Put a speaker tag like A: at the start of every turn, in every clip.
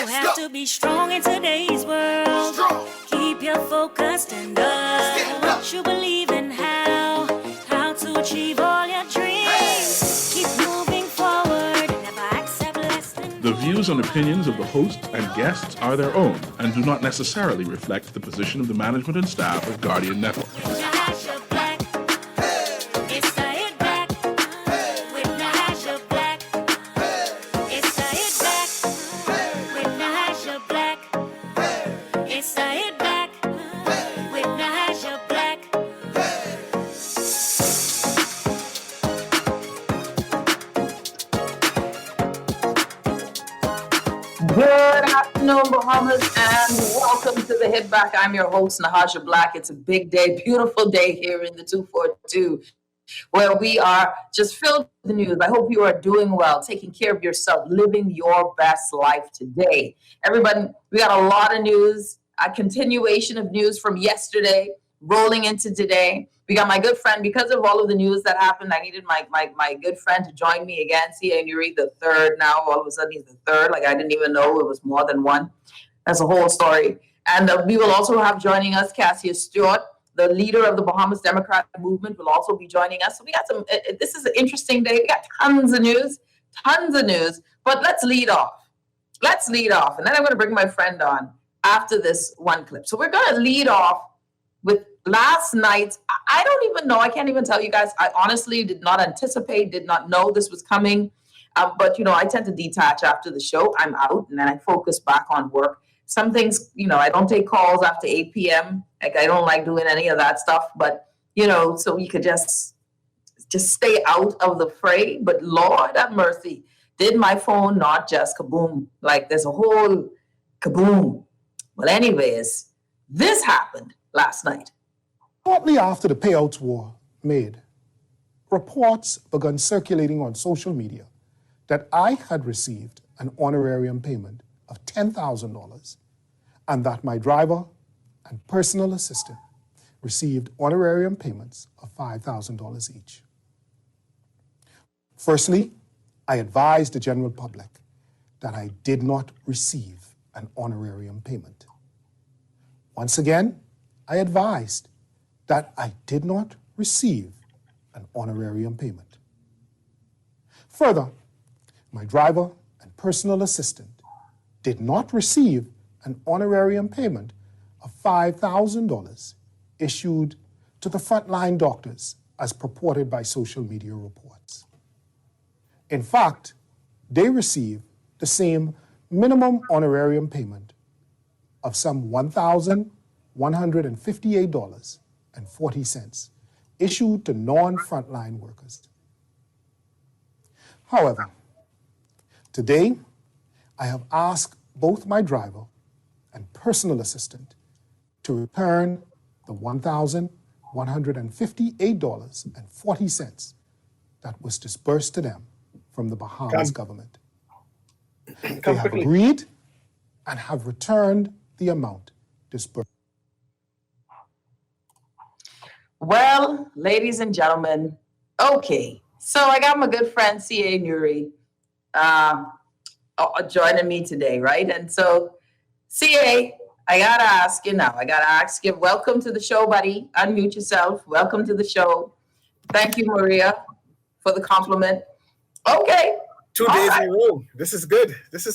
A: have to be strong in today's world. Keep your focus and what you believe in, how to achieve all your dreams. Keep moving forward, never accept less than.
B: The views and opinions of the host and guests are their own and do not necessarily reflect the position of the management and staff of Guardian Network.
A: Nahaja Black. It's the Hit Back with Nahaja Black. It's the Hit Back with Nahaja Black. It's the Hit Back with Nahaja Black.
C: Good afternoon, Bahamas, and welcome to the Hit Back. I'm your host, Nahaja Black. It's a big day, beautiful day here in the 242, where we are just filled with the news. I hope you are doing well, taking care of yourself, living your best life today. Everybody, we got a lot of news, a continuation of news from yesterday, rolling into today. We got my good friend, because of all of the news that happened, I needed my good friend to join me again. C.A. Nuri, the third now. All of a sudden, he's the third. Like, I didn't even know it was more than one. That's a whole story. And we will also have joining us Cassia Stewart, the leader of the Bahamas Democratic Movement, will also be joining us. So we got some, this is an interesting day. We got tons of news. But let's lead off. And then I'm going to bring my friend on after this one clip. So we're going to lead off with last night. I don't even know. I can't even tell you guys. I honestly did not anticipate, did not know this was coming. But, I tend to detach after the show. I'm out and then I focus back on work. Some things, I don't take calls after 8 p.m. Like, I don't like doing any of that stuff. But, so you could just stay out of the fray. But Lord have mercy, did my phone not just kaboom? Like, there's a whole kaboom. Well, anyways, this happened last night.
D: Shortly after the payouts were made, reports began circulating on social media that I had received an honorarium payment of $10,000 and that my driver and personal assistant received honorarium payments of $5,000 each. Firstly, I advised the general public that I did not receive an honorarium payment. Once again, I advised that I did not receive an honorarium payment. Further, my driver and personal assistant did not receive an honorarium payment of $5,000 issued to the frontline doctors as purported by social media reports. In fact, they received the same minimum honorarium payment of some $1,158.40 issued to non-frontline workers. However, today, I have asked both my driver and personal assistant to return the $1,158.40 that was disbursed to them from the Bahamas government. They have agreed and have returned the amount disbursed.
C: Well, ladies and gentlemen, okay. So I got my good friend C.A. Nuri joining me today, right? And so, C.A., I got to ask you now. Welcome to the show, buddy. Unmute yourself. Welcome to the show. Thank you, Maria, for the compliment. Okay.
E: 2 days in a row. This is good. This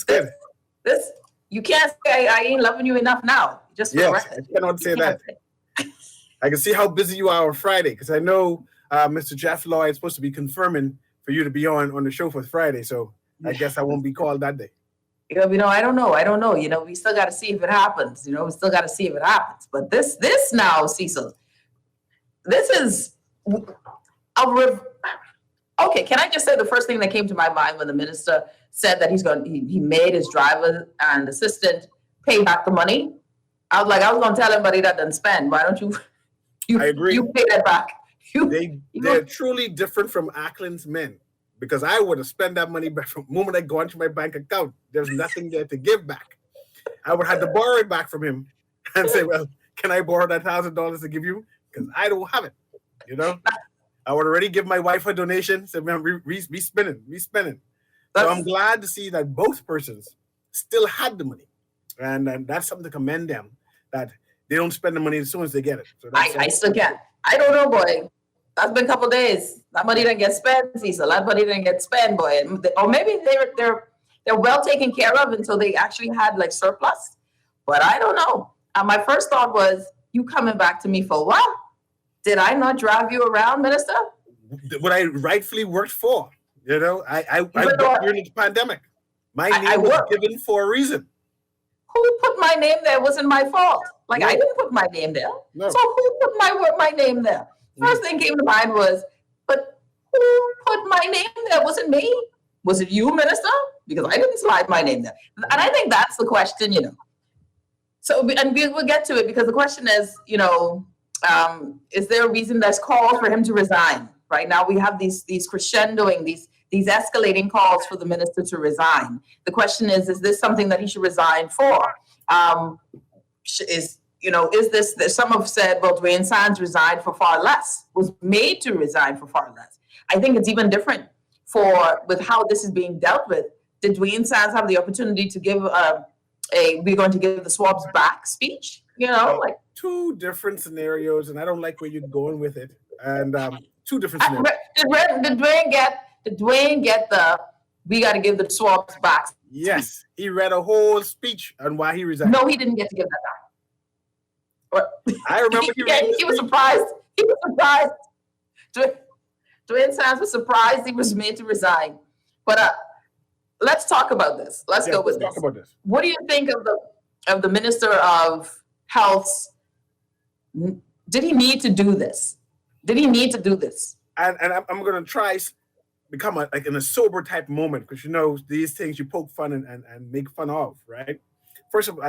C: you can't say I ain't loving you enough now. Just for the record.
E: I cannot say that. I can see how busy you are on Friday because I know Mr. Jeff Lloyd is supposed to be confirming for you to be on the show for Friday. So I guess I won't be called that day.
C: I don't know. We still got to see if it happens. But this now, Cecil, this is okay. Can I just say the first thing that came to my mind when the minister said that he made his driver and assistant pay back the money? I was going to tell everybody that doesn't spend. Why don't you? I agree. You pay that back.
E: They're truly different from Ackland's men. Because I would have spent that money back from the moment I go into my bank account. There's nothing there to give back. I would have to borrow it back from him and say, well, can I borrow that $1,000 to give you? Because I don't have it. I would already give my wife a donation. Said, man, we spending. So I'm glad to see that both persons still had the money. And that's something to commend them, that they don't spend the money as soon as they get it. So
C: I still can't. I don't know, boy. That's been a couple of days. That money didn't get spent, Cecil. That money didn't get spent, boy. Or maybe they're well taken care of until they actually had like surplus. But I don't know. My first thought was, you coming back to me for what? Did I not drive you around, Minister?
E: What I rightfully worked for. You know, I worked during the pandemic. My name was given for a reason.
C: Who put my name there? It wasn't my fault. Like,
E: No.
C: I didn't put my name there.
E: No.
C: So who put my name there? First thing came to mind was, but who put my name there? Was it me? Was it you, Minister? Because I didn't slide my name there. And I think that's the question, you know. So, and we'll get to it, because the question is, you know, is there a reason there's calls for him to resign? Right now we have these crescendoing, these escalating calls for the minister to resign. The question is this something that he should resign for? Is this, some have said, well, Dwayne Sands resigned for far less, was made to resign for far less. I think it's even different with how this is being dealt with. Did Dwayne Sands have the opportunity to give we're going to give the swabs back speech? You know, like
E: two different scenarios, and I don't like where you're going with it. And two different scenarios.
C: Did Dwayne get the we got to give the swabs back?
E: Yes, he read a whole speech on why he resigned.
C: No, he didn't get to give that back.
E: I remember
C: he was surprised. He was surprised. Dwayne Sands was surprised he was made to resign. But let's talk about this. Let's go with this.
E: Talk about this.
C: What do you think of the Minister of Health's? Did he need to do this? Did he need to do this?
E: And I'm going to try become in a sober type moment, because you know these things you poke fun and make fun of, right? First of all,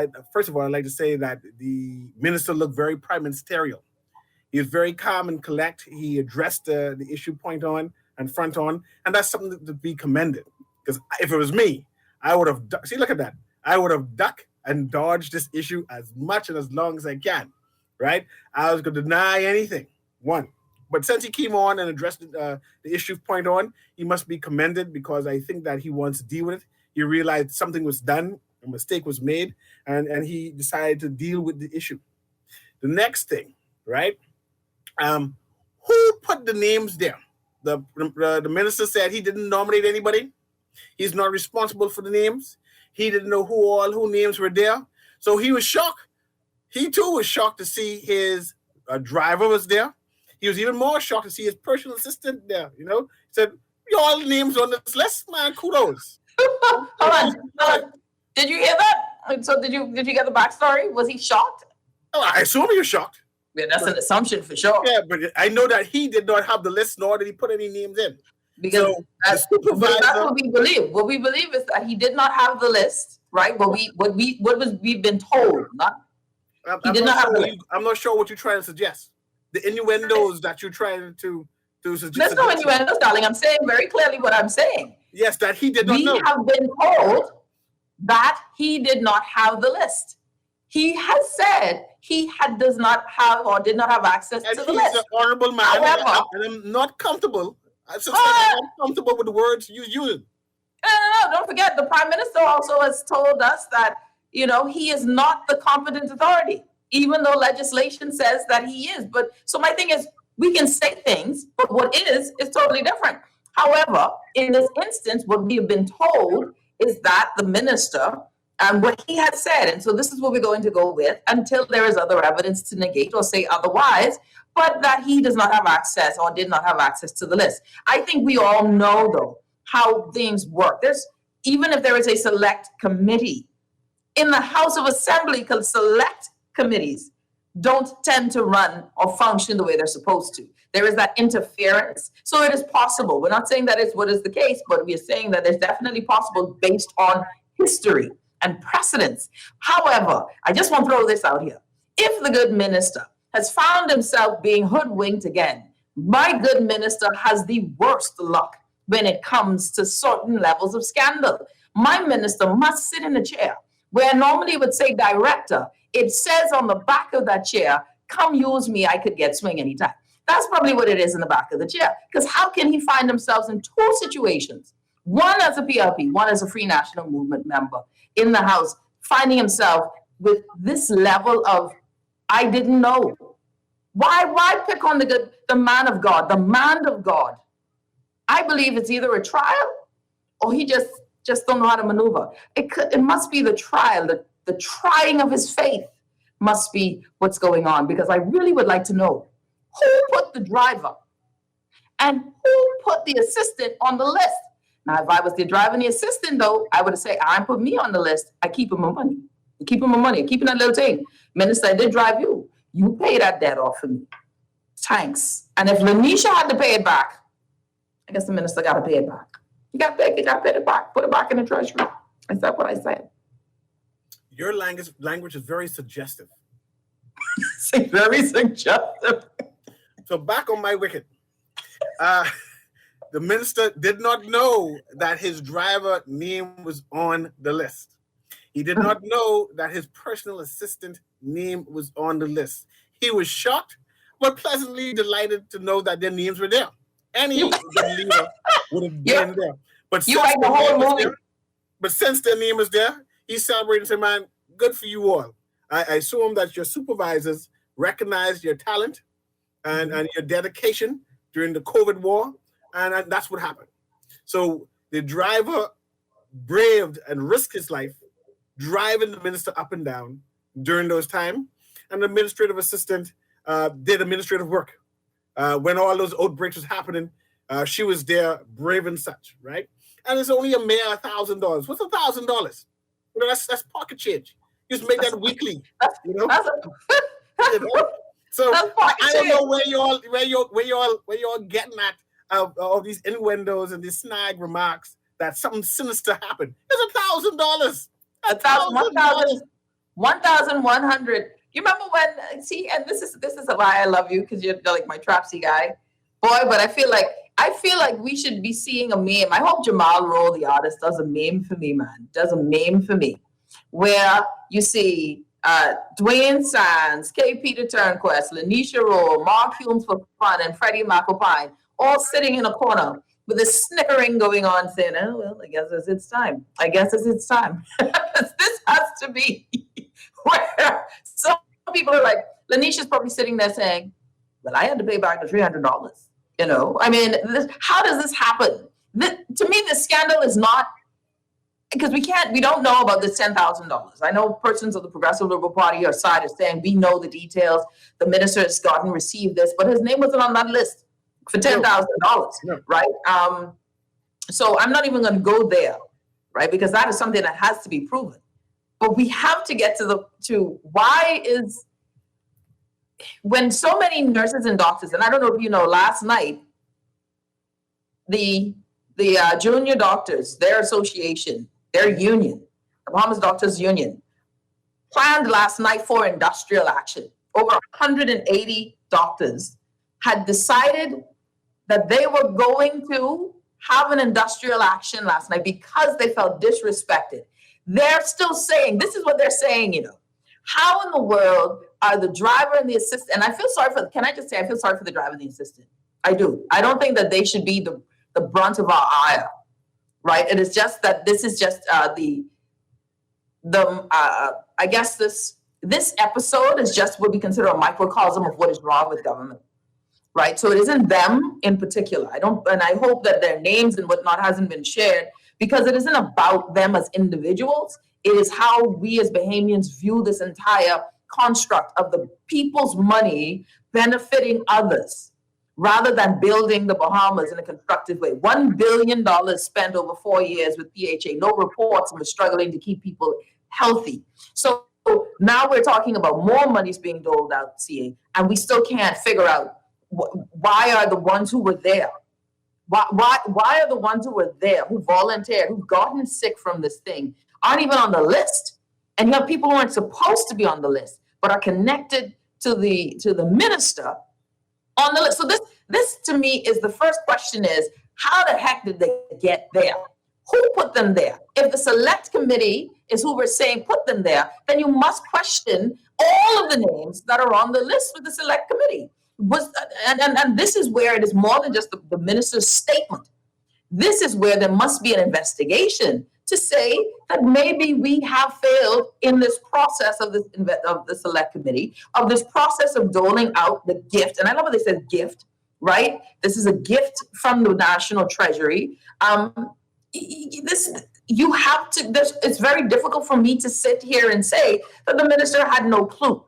E: I'd like to say that the minister looked very prime ministerial. He was very calm and collect. He addressed the issue point on and front on, and that's something to be commended. Because if it was me, I would have look at that. I would have ducked and dodged this issue as much and as long as I can, right? I was going to deny anything. But since he came on and addressed the issue point on, he must be commended, because I think that he wants to deal with it. He realized something was done, a mistake was made, and he decided to deal with the issue. The next thing, right? Who put the names there? The minister said he didn't nominate anybody. He's not responsible for the names. He didn't know who names were there. So he was shocked. He too was shocked to see his driver was there. He was even more shocked to see his personal assistant there. You know, he said, "All names on this list, man. Kudos."
C: Hold on. Did you hear that? So did you get the backstory? Was he shocked?
E: Oh, I assume he was shocked.
C: Yeah, that's an assumption for sure.
E: Yeah, but I know that he did not have the list, nor did he put any names in.
C: Because that's what we believe. What we believe is that he did not have the list, right? We've been told,
E: I'm not sure what you're trying to suggest. The innuendos that you're trying to suggest.
C: There's no innuendos, darling. I'm saying very clearly what I'm saying.
E: Yes, that he did not know.
C: We have been told that he did not have the list. He has said does not have or did not have access to the list.
E: He's an honorable man,
C: However,
E: and I'm not comfortable. I'm not comfortable with the words you use.
C: No. Don't forget, the Prime Minister also has told us that, you know, he is not the competent authority, even though legislation says that he is. But so my thing is, we can say things, but what is totally different. However, in this instance, what we have been told is that the minister and what he had said, and so this is what we're going to go with until there is other evidence to negate or say otherwise, but that he does not have access or did not have access to the list. I think we all know, though, how things work. Even if there is a select committee, in the House of Assembly, select committees don't tend to run or function the way they're supposed to. There is that interference. So it is possible. We're not saying that is what is the case, but we are saying that it's definitely possible based on history and precedence. However, I just want to throw this out here. If the good minister has found himself being hoodwinked again, my good minister has the worst luck when it comes to certain levels of scandal. My minister must sit in a chair where normally it would say director. It says on the back of that chair, "Come use me, I could get swing anytime." That's probably what it is in the back of the chair. Because how can he find himself in two situations? One as a PLP, one as a Free National Movement member, in the House, finding himself with this level of, I didn't know. Why pick on the man of God, the man of God? I believe it's either a trial or he just don't know how to maneuver. It must be the trial, the trying of his faith must be what's going on, because I really would like to know who put the driver and who put the assistant on the list. Now, if I was the driver and the assistant, though, I would say, I put me on the list. I keep him my money. I keep him my money. I keep that little thing. Minister, I did drive you. You pay that debt off for me. Thanks. And if Lanisha had to pay it back, I guess the minister got to pay it back. You got to pay it back. Put it back in the treasury. Is that what I said?
E: Your language is very suggestive.
C: It's very suggestive.
E: So back on my wicket. The minister did not know that his driver name was on the list. He did not know that his personal assistant name was on the list. He was shocked, but pleasantly delighted to know that their names were there. Any good leader would have been there. But
C: You like the whole movie.
E: But since their name is there, he celebrated and said, man, good for you all. I assume that your supervisors recognized your talent and your dedication during the COVID war, and that's what happened. So the driver braved and risked his life driving the minister up and down during those times, and the administrative assistant did administrative work. When all those outbreaks was happening, she was there brave and such, right? And it's only a mere $1,000. What's $1,000? You know, that's pocket change. You just make that weekly. You know? You know? So I don't know where y'all getting at all these innuendos and these snag remarks that something sinister happened. It's $1,000.
C: $1,100. You remember when? See, and this is why I love you, because you're like my Trapsy guy, boy. But I feel like we should be seeing a meme. I hope Jamal Rowe, the artist, does a meme for me, man. Does a meme for me, where you see Dwayne Sands, K. Peter Turnquest, Lanisha Rowe, Mark Humes for fun, and Freddie McAlpine all sitting in a corner with a snickering going on, saying, "Oh well, I guess it's time. I guess it's time." This has to be where some people are like, Lanisha's probably sitting there saying, "Well, I had to pay back the $300." You know, I mean, how does this happen? To me, the scandal is not, because we don't know about this $10,000. I know persons of the Progressive Liberal Party or side are saying we know the details. The minister has received this, but his name wasn't on that list for $10,000, right? So I'm not even going to go there, right? Because that is something that has to be proven. But we have to get to why is, when so many nurses and doctors, and I don't know if you know, last night, the junior doctors, their association, their union, the Bahamas Doctors Union, planned last night for industrial action. Over 180 doctors had decided that they were going to have an industrial action last night because they felt disrespected. They're still saying, this is what they're saying, you know, how in the world are the driver and the assistant, and I feel sorry for, can I just say, I feel sorry for the driver and the assistant. I do. I don't think that they should be the brunt of our ire, right? It is just that this is just I guess this episode is just what we consider a microcosm of what is wrong with government, right? So it isn't them in particular. I hope that their names and whatnot hasn't been shared, because it isn't about them as individuals. It is how we as Bahamians view this entire construct of the people's money benefiting others rather than building the Bahamas in a constructive way. $1 billion spent over 4 years with PHA, no reports, and we're struggling to keep people healthy. So now we're talking about more monies being doled out, CA, and we still can't figure out why are the ones who were there? Why are the ones who were there, who volunteered, who've gotten sick from this thing, aren't even on the list? And you have people who aren't supposed to be on the list, but are connected to the minister on the list. So this to me is the first question is, how the heck did they get there? Who put them there? If the select committee is who we're saying put them there, then you must question all of the names that are on the list with the select committee. And this is where it is more than just the minister's statement. This is where there must be an investigation to say that maybe we have failed in this process of the select committee, of this process of doling out the gift. And I love what they said, gift, right? This is a gift from the National Treasury. You have to, it's very difficult for me to sit here and say that the minister had no clue.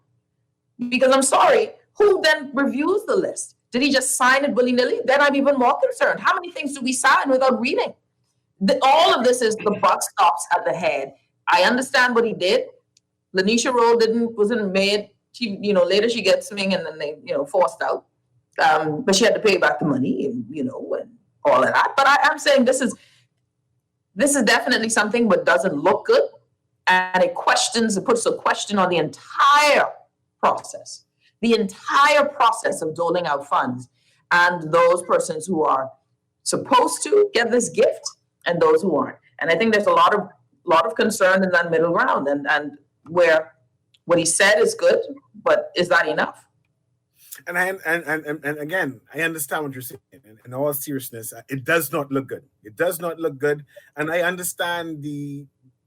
C: Because I'm sorry, who then reviews the list? Did he just sign it willy-nilly? Then I'm even more concerned. How many things do we sign without reading? All of this is the buck stops at the head. I understand what he did. Lanisha Rowe wasn't made. She, later she gets swing and then they, forced out. But she had to pay back the money and, and all of that. But I'm saying this is definitely something that doesn't look good. And it puts a question on the entire process of doling out funds and those persons who are supposed to get this gift and those who aren't. And I think there's a lot of concern in that middle ground, and where what he said is good, but is that enough?
E: And again, I understand what you're saying. In all seriousness, it does not look good. It does not look good. And I understand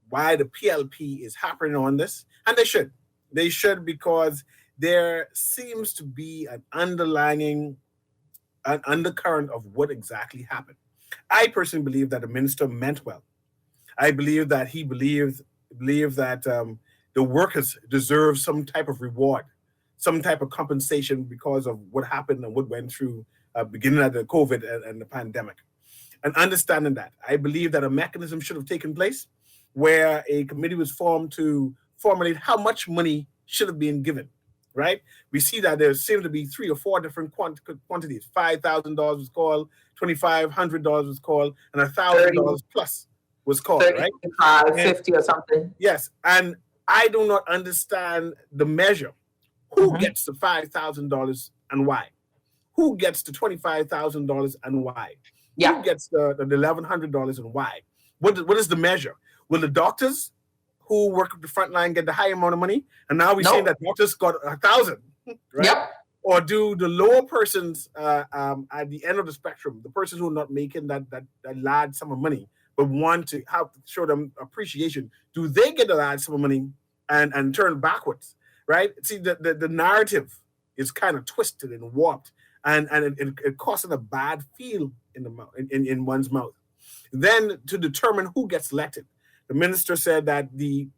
E: why the PLP is harping on this, and they should. They should, because there seems to be an undercurrent of what exactly happened. I personally believe that the minister meant well. I believe that he believed that the workers deserve some type of reward, some type of compensation because of what happened and what went through beginning of the COVID and the pandemic. And understanding that, I believe that a mechanism should have taken place where a committee was formed to formulate how much money should have been given, right? We see that there seem to be 3 or 4 different quantities. $5,000 was called, $2,500 was called, and $1,000 plus was called,
C: 35,
E: right?
C: 50 or something.
E: Yes, and I do not understand the measure. Who gets the $5,000 and why? Who gets the $25,000 and why?
C: Yeah.
E: Who gets the $1,100 and why? What is the measure? Will the doctors who work at the front line get the high amount of money? And now we're saying that doctors got 1,000, right?
C: Yep.
E: Or do the lower persons at the end of the spectrum, the persons who are not making that large sum of money, but want to show them appreciation, do they get a large sum of money and turn backwards, right? See, the narrative is kind of twisted and warped, and it causes a bad feel in the mouth, in one's mouth. Then to determine who gets elected, the minister said that the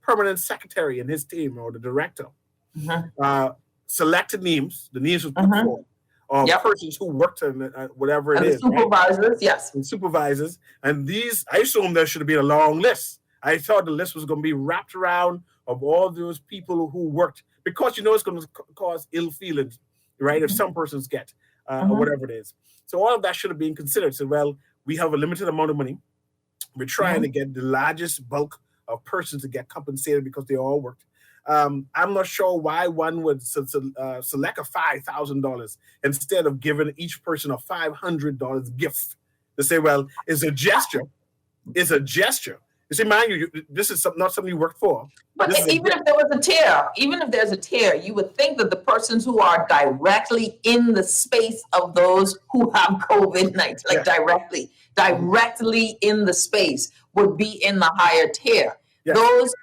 E: permanent secretary and his team, or the director, selected names. The names was put forward of persons who worked in whatever it is.
C: Supervisors, right? Yes.
E: And supervisors. And these, I assume there should have been a long list. I thought the list was going to be wrapped around of all those people who worked, because it's going to cause ill feelings, right? If some persons get or whatever it is. So all of that should have been considered. So, well, we have a limited amount of money. We're trying to get the largest bulk of persons to get compensated because they all worked. I'm not sure why one would select a $5,000 instead of giving each person a $500 gift. To say, well, it's a gesture. It's a gesture. You see, mind you, this is not something you worked for.
C: But even if there was a tier, even if there's a tier, you would think that the persons who are directly in the space of those who have COVID-19, like directly in the space, would be in the higher tier. Yes. Those,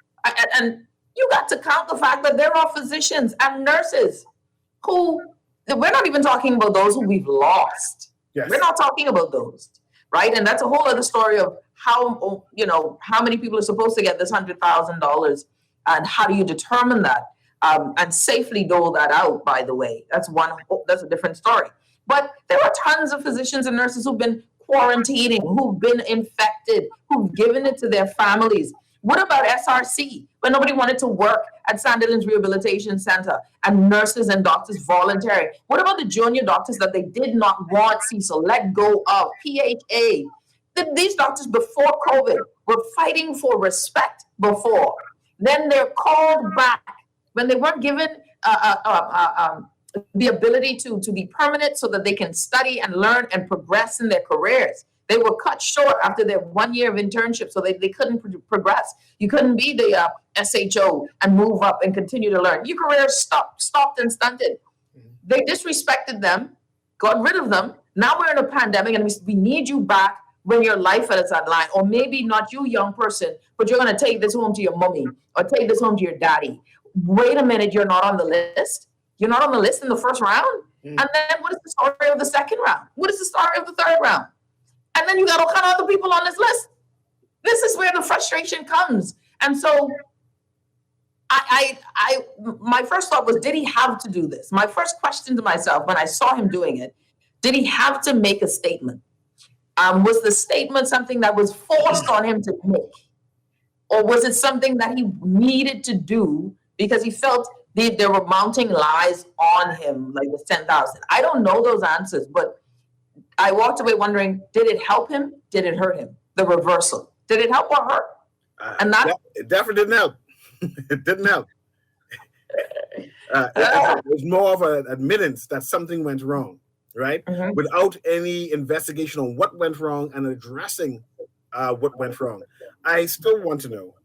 C: and you got to count the fact that there are physicians and nurses who, we're not even talking about those who we've lost. Yes. We're not talking about those, right? And that's a whole other story of how many people are supposed to get this $100,000, and how do you determine that and safely dole that out, by the way. That's a different story. But there are tons of physicians and nurses who've been quarantining, who've been infected, who've given it to their families. What about SRC, when nobody wanted to work at Sandilands Rehabilitation Center and nurses and doctors volunteering? What about the junior doctors that they did not want Cecil let go of, PHA? These doctors before COVID were fighting for respect before. Then they're called back when they weren't given the ability to be permanent so that they can study and learn and progress in their careers. They were cut short after their 1 year of internship, so they couldn't progress. You couldn't be the SHO and move up and continue to learn. Your career stopped and stunted. They disrespected them, got rid of them. Now we're in a pandemic and we need you back when your life is on line, or maybe not you, young person, but you're going to take this home to your mommy or take this home to your daddy. Wait a minute, you're not on the list. You're not on the list in the first round. And then what is the story of the second round? What is the story of the third round? And then you got all kind of other people on this list. This is where the frustration comes. And so my first thought was, did he have to do this? My first question to myself when I saw him doing it, did he have to make a statement? Was the statement something that was forced on him to make? Or was it something that he needed to do because he felt there were mounting lies on him, like the 10,000? I don't know those answers, but I walked away wondering, did it help him? Did it hurt him? The reversal. Did it help or hurt? And that
E: it definitely didn't help. It didn't help. It was more of an admittance that something went wrong, right?
C: Mhm.
E: Without any investigation on what went wrong and addressing what went wrong. I still want to know,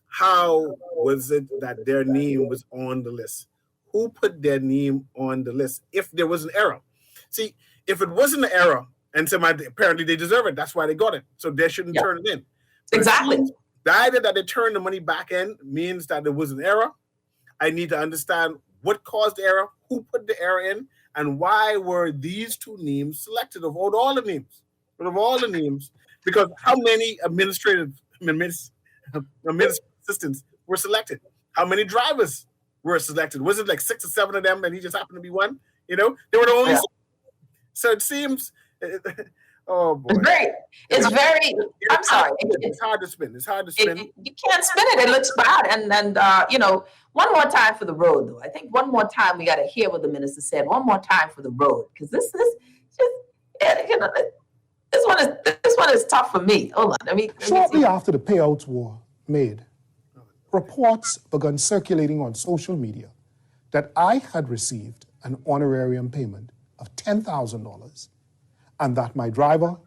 E: how was it that their name was on the list? Who put their name on the list if there was an error? See, if it wasn't an error, and apparently they deserve it, that's why they got it. So they shouldn't turn it in. But
C: exactly.
E: the idea that they turned the money back in means that there was an error. I need to understand what caused the error, who put the error in, and why were these two names selected of all the names? Because how many administrative assistants were selected? How many drivers were selected? Was it like 6 or 7 of them and he just happened to be one? They were the only.
C: Yeah.
E: So it seems, oh boy.
C: It's great. It's very, I'm sorry.
E: It's hard to spin. It's hard to spin.
C: You can't spin it. It looks bad. And one more time for the road, though. I think one more time we got to hear what the minister said. One more time for the road. Because this one is tough for me. Hold on. Let me
D: Shortly
C: see.
D: after the payouts were made, reports began circulating on social media that I had received an honorarium payment of $10,000 and that my driver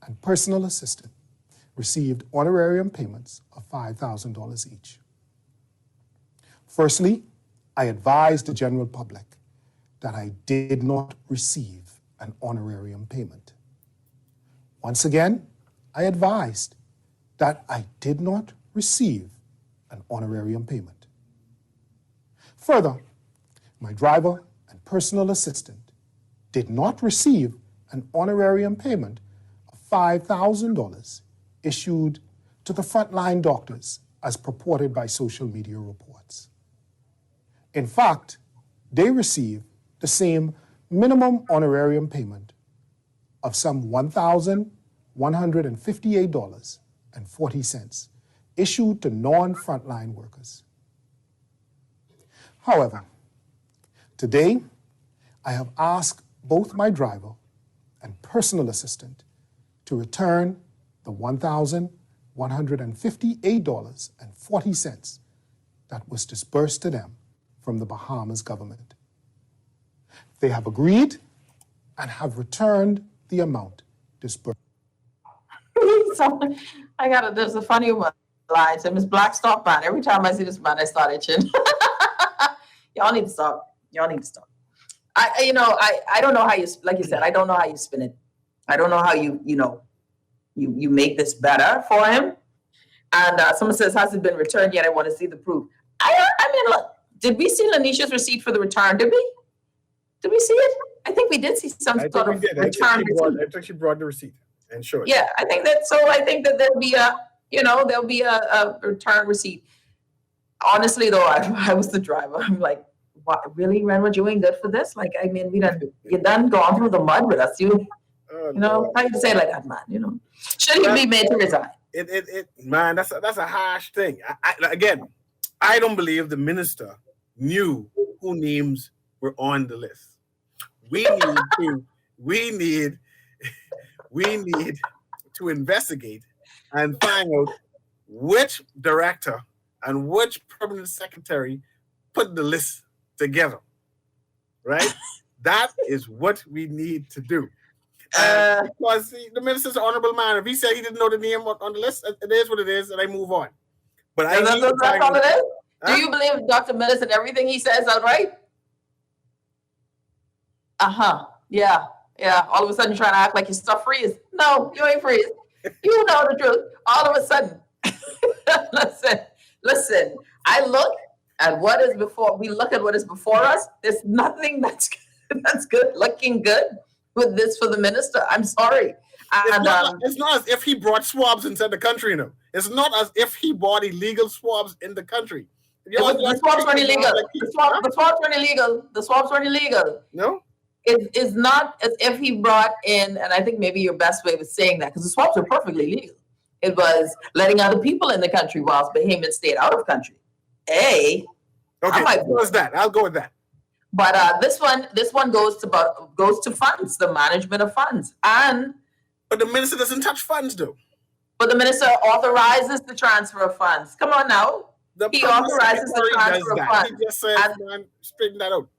D: and personal assistant received honorarium payments of $5,000 each. Firstly, I advised the general public that I did not receive an honorarium payment. Once again, I advised that I did not receive an honorarium payment. Further, my driver and personal assistant did not receive an honorarium payment of $5,000 issued to the frontline doctors as purported by social media reports. In fact, they received the same minimum honorarium payment of some $1,158.40 issued to non-frontline workers. However, today, I have asked both my driver and personal assistant to return the $1,158.40 that was disbursed to them from the Bahamas government. They have agreed and have returned the amount disbursed.
C: So there's a funny one line. So Miss Black, stop, man. Every time I see this man, I start itching. Y'all need to stop. I don't know how you, like you said, I don't know how you spin it. I don't know how you make this better for him. And someone says, has it been returned yet? I want to see the proof. I mean, look, did we see Lanisha's receipt for the return? Did we? Did we see it? I think we did see some sort of return receipt.
E: I think she brought the receipt and showed it.
C: Yeah, I think that there'll be a return receipt. Honestly, though, I was the driver. I'm like, what, really, Renwood, you ain't good for this? Like, I mean, you done gone through the mud with us. How you say it like that, man? Should he be made to resign?
E: Man, that's a harsh thing. I don't believe the minister knew who names were on the list. We need to investigate and find out which director and which permanent secretary put the list together, right? That is what we need to do. Because the minister's an honorable man. If he said he didn't know the name on the list, it is what it is, and I move on. But
C: that's all it is? Do you believe Dr. Millis and everything he says is right? Yeah. All of a sudden trying to act like your stuff freeze. No, you ain't freeze. You know the truth. All of a sudden, listen. I look at what is before. We look at what is before us. There's nothing that's good, looking good with this for the minister. I'm sorry. And
E: It's not as if he brought swabs inside the country, no. It's not as if he bought illegal swabs in the country.
C: the swabs weren't illegal. The swabs weren't illegal. The swabs weren't illegal.
E: No?
C: It is not as if he brought in, and I think maybe your best way of saying that, because the swabs are perfectly legal. It was letting other people in the country whilst Bahamians stayed out of country.
E: Okay, what's that? I'll go with that.
C: But this one goes to funds, the management of funds,
E: But the minister doesn't touch funds, though.
C: but the minister authorizes the transfer of funds. Come on now, he authorizes the transfer of funds.
E: He just says, man, straighten that out.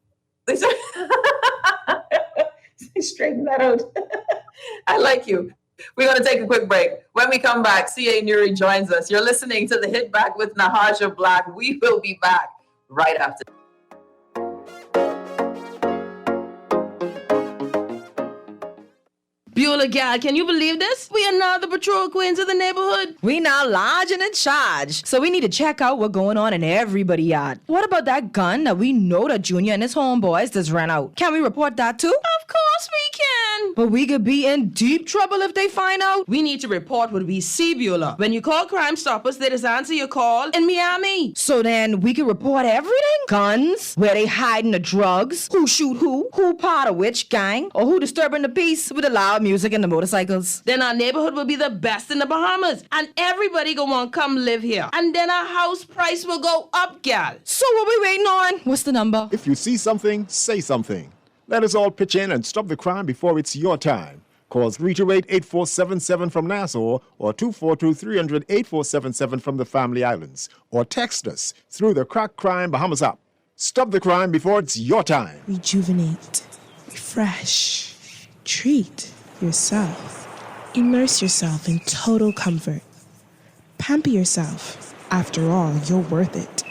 C: Straighten that out. I like you. We're going to take a quick break. When we come back, C.A. Nuri joins us. You're listening to The Hit Back with Nahaja Black. We will be back right after.
F: Beulah gal, can you believe this? We are now the patrol queens of the neighborhood.
G: We now large and in charge. So we need to check out what's going on in everybody's yard. What about that gun that we know that Junior and his homeboys just ran out? Can we report that too?
F: Of course we can.
G: But we could be in deep trouble if they find out.
F: We need to report what we see, Beulah. When you call Crime Stoppers, they just answer your call in Miami.
G: So then we can report everything? Guns, where they hiding the drugs, who shoot who part of which gang, or who disturbing the peace with the loud music and the motorcycles.
F: Then our neighborhood will be the best in the Bahamas, and everybody gonna want to come live here. And then our house price will go up, gal.
G: So what we waiting on? What's the number?
H: If you see something, say something. Let us all pitch in and stop the crime before it's your time. Call 328-8477 from Nassau or 242-300-8477 from the Family Islands. Or text us through the Crack Crime Bahamas app. Stop the crime before it's your time.
I: Rejuvenate, refresh, treat yourself. Immerse yourself in total comfort. Pamper yourself. After all, you're worth it.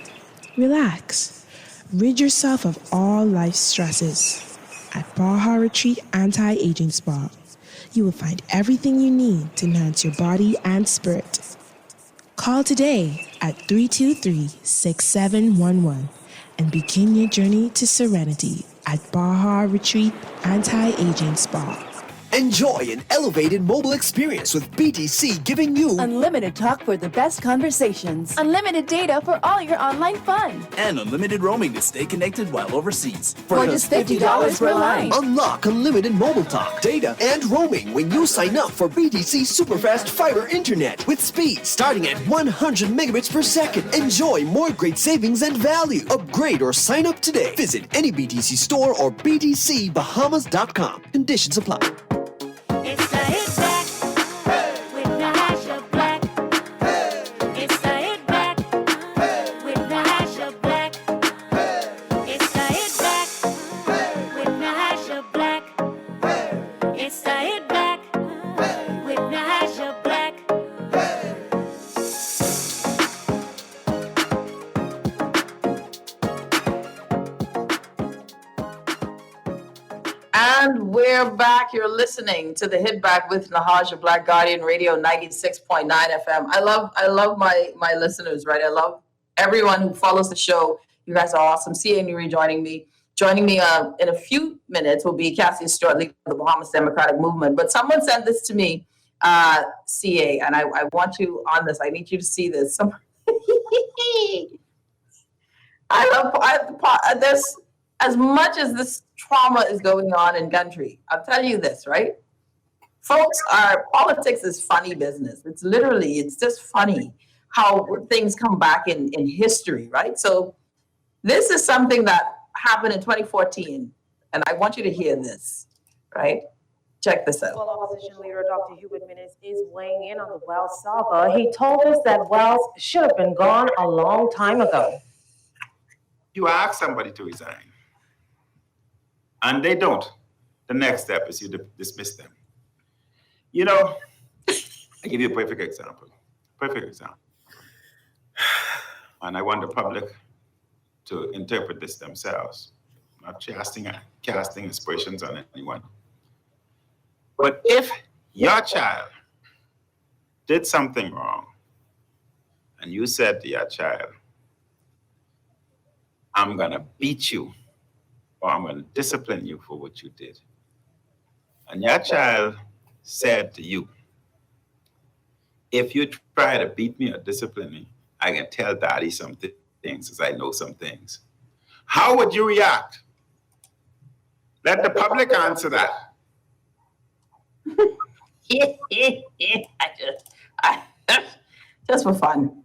I: Relax. Rid yourself of all life's stresses. At Baja Retreat Anti-Aging Spa, you will find everything you need to enhance your body and spirit. Call today at 323-6711 and begin your journey to serenity at Baja Retreat Anti-Aging Spa.
J: Enjoy an elevated mobile experience with BTC, giving you
K: unlimited talk for the best conversations, unlimited data for all your online fun,
L: and unlimited roaming to stay connected while overseas.
K: For just $50 per line.
J: Unlock unlimited mobile talk, data, and roaming when you sign up for BTC Superfast Fiber Internet with speed starting at 100 megabits per second. Enjoy more great savings and value. Upgrade or sign up today. Visit any BTC store or btcbahamas.com. Conditions apply.
A: It's the Hit Back with Nahaja Black. It's the Hit Back with Nahaja Black. It's the Hit Back with Nahaja Black. It's the Hit Back with Nahaja Black.
C: And we're back. You're listening to The Hit Back with Nahaja Black, Guardian Radio 96.9 FM. I love my listeners, right? I love everyone who follows the show. You guys are awesome. C.A. Nuri joining me. Joining me in a few minutes will be Cassie Stewart, leader of the Bahamas Democratic Movement. But someone sent this to me, C.A., and I want you on this. I need you to see this. There's, as much as this trauma is going on in country, I'll tell you this, right? Folks, politics is funny business. It's just funny how things come back in history, right? So this is something that happened in 2014, and I want you to hear this, right? Check this out.
M: Well, opposition leader Dr. Hubert Minnis is weighing in on the Wells saga. He told us that Wells should have been gone a long time ago.
N: You ask somebody to resign, and they don't. The next step is you dismiss them. You know, I give you a perfect example. And I want the public to interpret this themselves, not casting aspersions on anyone. But if your child did something wrong, and you said to your child, I'm going to beat you, or I'm going to discipline you for what you did, and your child said to you, if you try to beat me or discipline me, I can tell daddy some things as I know some things. How would you react? Let the public answer that.
C: Just for fun.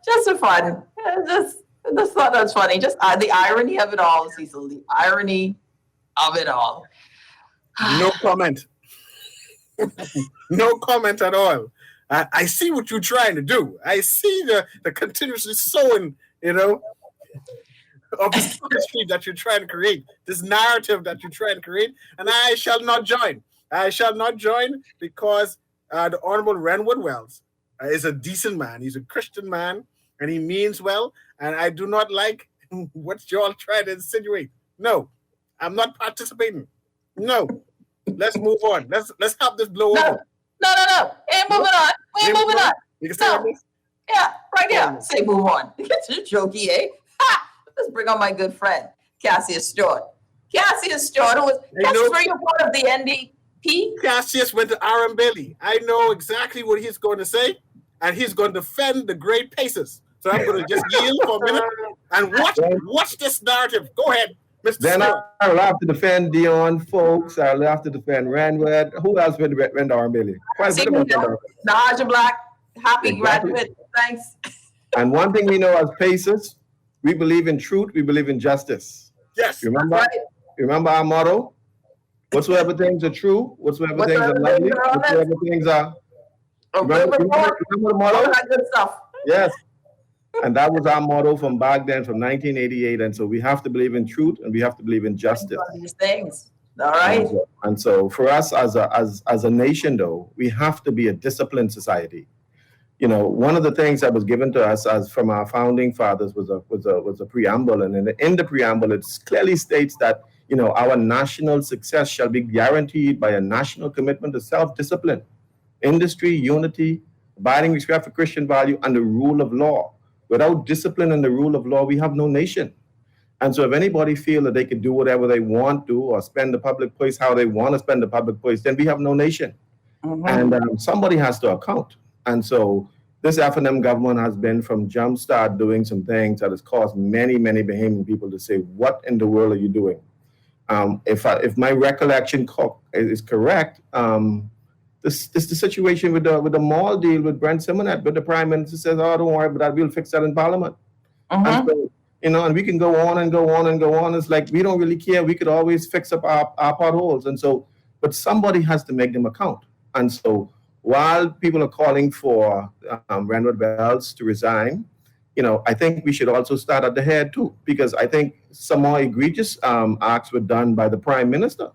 C: Just for fun. Just thought that was funny. Just the irony of it all, Cecil. The irony of it all.
E: No comment. No comment at all. I see what you're trying to do. I see the continuously sowing, of this history that you're trying to create, this narrative that you're trying to create, and I shall not join. I shall not join because the Honorable Renwood Wells is a decent man. He's a Christian man, and he means well, and I do not like what y'all trying to insinuate. No, I'm not participating. No. Let's move on. Let's have this blow over.
C: No. Ain't moving on. We ain't moving on.
E: You can say on this?
C: Yeah, right here. Say move on. It's jokey, eh? Ha! Let's bring on my good friend, Cassius Stewart. Cassius Stewart, who was were you part of the NDP?
E: Cassius went to Aaron Bailey. I know exactly what he's going to say, and he's going to defend the great Pacers. So I'm going to just yield for a minute and watch this narrative. Go ahead.
O: Then I'll have to defend Dion folks. I'll have to defend Ranwood. Who else would defend Aaron Bailey?
C: Nahaja Black, happy graduate. Thanks.
O: And one thing we know as Pacers, we believe in truth, we believe in justice.
E: Yes.
O: Remember? Right. Remember our motto? Whatsoever things are true, whatsoever things are lovely, whatsoever things are. Remember the motto?
C: All that good stuff.
O: Yes. And that was our motto from back then, from 1988. And so we have to believe in truth and we have to believe in justice.
C: These things. All right.
O: And so for us as a nation, though, we have to be a disciplined society. One of the things that was given to us as from our founding fathers was a preamble. And in the preamble, it clearly states that, our national success shall be guaranteed by a national commitment to self-discipline, industry, unity, abiding respect for Christian value, and the rule of law. Without discipline and the rule of law, we have no nation. And so if anybody feel that they can do whatever they want to or spend the public place how they want to spend the public place, then we have no nation. Mm-hmm. And somebody has to account. And so this F&M government has been from jumpstart doing some things that has caused many, many Bahamian people to say, what in the world are you doing? If my recollection is correct, this the situation with the mall deal with Brent Simonet, but the Prime Minister says, oh, don't worry about that, we'll fix that in Parliament. And so, and we can go on and go on and go on. It's like, we don't really care. We could always fix up our potholes. And so, but somebody has to make them account. And so while people are calling for Renwood Wells to resign, I think we should also start at the head too, because I think some more egregious acts were done by the Prime Minister.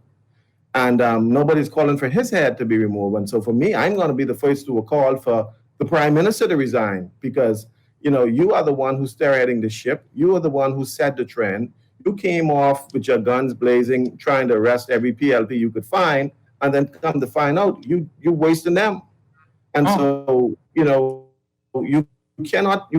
O: And nobody's calling for his head to be removed. And so for me, I'm going to be the first to call for the Prime Minister to resign because, you are the one who's spearheading the ship. You are the one who set the trend. You came off with your guns blazing, trying to arrest every PLP you could find, and then come to find out you're wasting them. And so, you cannot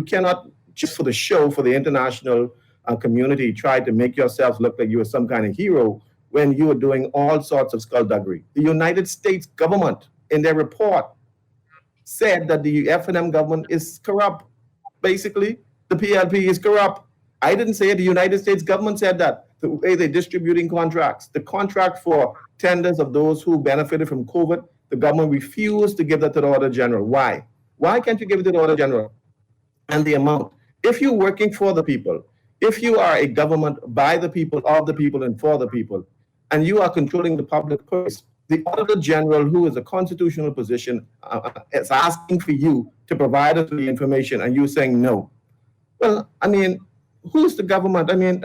O: just for the show, for the international community, try to make yourself look like you are some kind of hero when you are doing all sorts of skullduggery. The United States government, in their report, said that the F&M government is corrupt. Basically, the PLP is corrupt. I didn't say it. The United States government said that. The way they're distributing contracts. The contract for tenders of those who benefited from COVID, the government refused to give that to the Auditor General. Why? Why can't you give it to the Auditor General? And the amount. If you're working for the people, if you are a government by the people, of the people, and for the people, and you are controlling the public purse, the Auditor General, who is a constitutional position, is asking for you to provide us with the information, and you're saying no. Well, I mean, who's the government? I mean,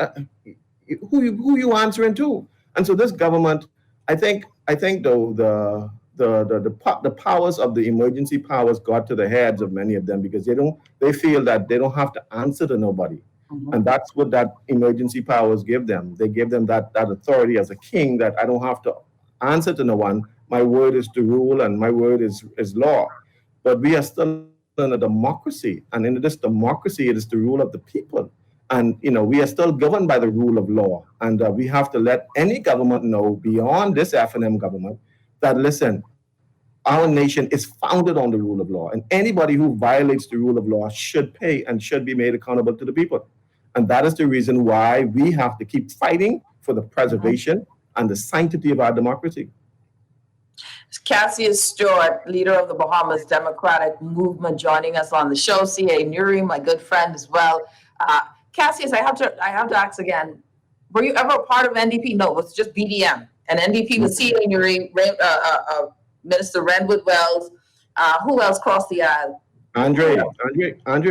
O: who you answering to? And so this government, I think though the powers of the emergency powers got to the heads of many of them because they feel that they don't have to answer to nobody. Mm-hmm. And that's what that emergency powers give them. They give them that authority as a king that I don't have to answer to no one. My word is to rule and my word is law. but we are still in a democracy. And in this democracy, it is the rule of the people. And, we are still governed by the rule of law. And we have to let any government know beyond this F&M government that, listen, our nation is founded on the rule of law. And anybody who violates the rule of law should pay and should be made accountable to the people. And that is the reason why we have to keep fighting for the preservation and the sanctity of our democracy.
C: Cassius Stewart, leader of the Bahamas Democratic Movement, joining us on the show. C.A. Nuri, my good friend as well. Cassius, I have to ask again, were you ever a part of NDP? No, it was just BDM. And NDP was C.A. Nuri, Minister Renwood Wells. Who else crossed the aisle?
O: Andre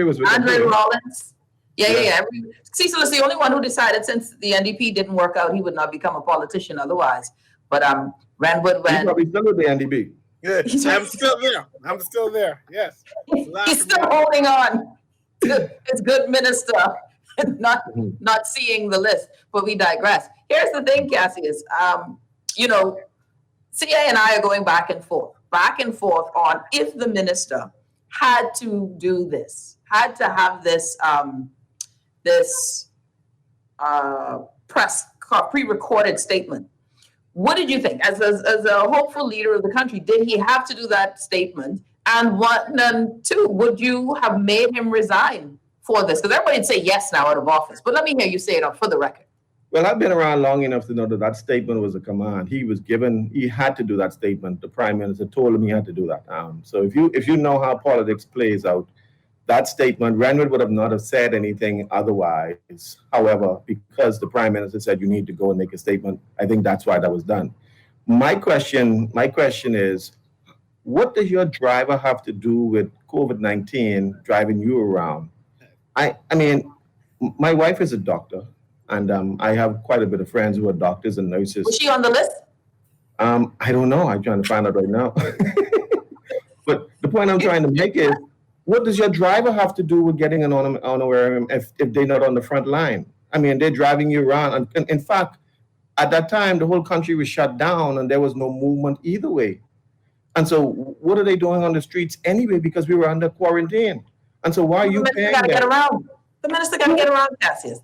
O: was with
C: Andre Rollins. Yeah. Cecil is the only one who decided, since the NDP didn't work out, he would not become a politician otherwise. But Renwood went.
O: He's probably still with the NDP.
E: Yeah, I'm still there. Yes.
C: He's still holding on to his good minister, not seeing the list. But we digress. Here's the thing, Cassius. CA and I are going back and forth on if the minister had to do this, had to have this press pre-recorded statement. What did you think? As a hopeful leader of the country, did he have to do that statement? And two, would you have made him resign for this? Because everybody would say yes now out of office. But let me hear you say it for the record.
O: Well, I've been around long enough to know that statement was a command. He had to do that statement. The prime minister told him he had to do that. So if you know how politics plays out, that statement, Renwood would have not have said anything otherwise. However, because the prime minister said you need to go and make a statement, I think that's why that was done. My question is, what does your driver have to do with COVID-19 driving you around? I mean, my wife is a doctor, and I have quite a bit of friends who are doctors and nurses.
C: Was she on the list?
O: I don't know. I'm trying to find out right now. But the point I'm trying to make is, what does your driver have to do with getting an honorarium if they're not on the front line? I mean, they're driving you around. And in fact, at that time, the whole country was shut down and there was no movement either way. And so what are they doing on the streets anyway? Because we were under quarantine. And so why are you paying them?
C: The minister got to get around, Cassius.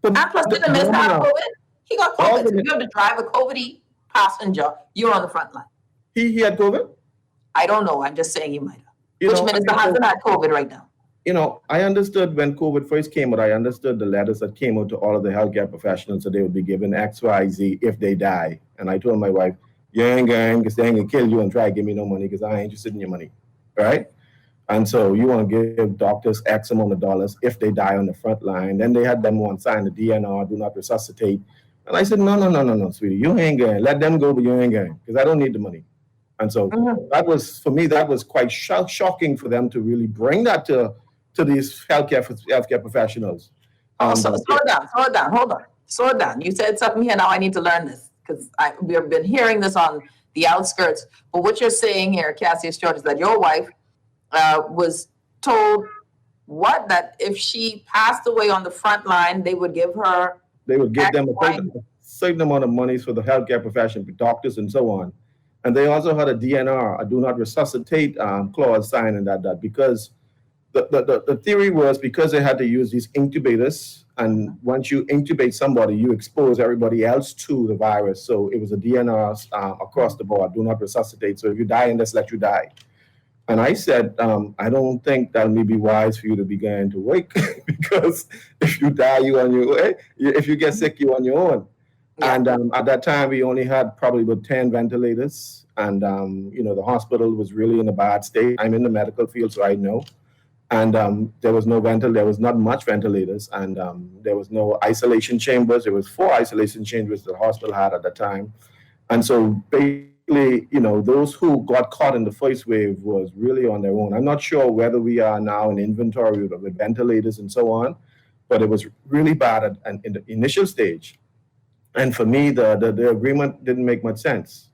C: And plus, didn't the minister have COVID? He got COVID. So you have to drive a COVID passenger. You're on the front line.
O: He had COVID?
C: I don't know. I'm just saying he might have. Which minister hasn't had COVID right now?
O: I understood when COVID first came out, I understood the letters that came out to all of the healthcare professionals that they would be given X, Y, Z if they die. And I told my wife, you ain't going because they ain't going to kill you and try to give me no money because I ain't interested in your money. Right? And so you want to give doctors X amount of dollars if they die on the front line. Then they had them one sign the DNR, do not resuscitate. And I said, no, sweetie, you ain't going. Let them go, but you ain't going because I don't need the money. And so that was, for me, that was quite shocking for them to really bring that to these healthcare professionals.
C: Slow down. You said something here. Now I need to learn this because we have been hearing this on the outskirts. But what you're saying here, Cassius Stewart, is that your wife was told that if she passed away on the front line, they would give them
O: a certain amount of money for the healthcare profession, doctors and so on. And they also had a DNR, a do not resuscitate clause signed in that because the theory was because they had to use these incubators, and once you intubate somebody, you expose everybody else to the virus. So it was a DNR across the board, do not resuscitate. So if you die, and let's let you die. And I said, I don't think that may be wise for you to be going to work because if you die, you on your own. If you get sick, you on your own. Yeah. And at that time, we only had probably about 10 ventilators. And, the hospital was really in a bad state. I'm in the medical field, so I know. And there was not much ventilators. And there was no isolation chambers. There was 4 isolation chambers the hospital had at the time. And so basically, those who got caught in the first wave was really on their own. I'm not sure whether we are now in inventory with ventilators and so on, but it was really bad in the initial stage. And for me, the agreement didn't make much sense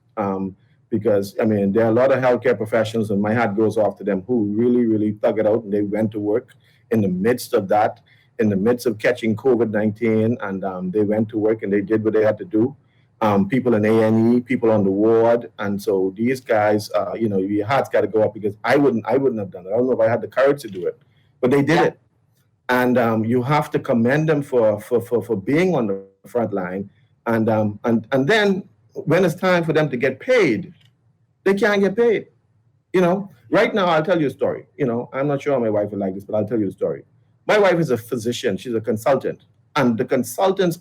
O: because, there are a lot of healthcare professionals, and my hat goes off to them, who really, really thug it out, and they went to work in the midst of that, in the midst of catching COVID-19, and they went to work and they did what they had to do. people in A&E, people on the ward, and so these guys, your heart's got to go up because I wouldn't have done it. I don't know if I had the courage to do it, but they did it, and you have to commend them for being on the front line, and then when it's time for them to get paid, they can't get paid. Right now, I'll tell you a story. I'm not sure my wife will like this, but I'll tell you a story. My wife is a physician. She's a consultant, and the consultants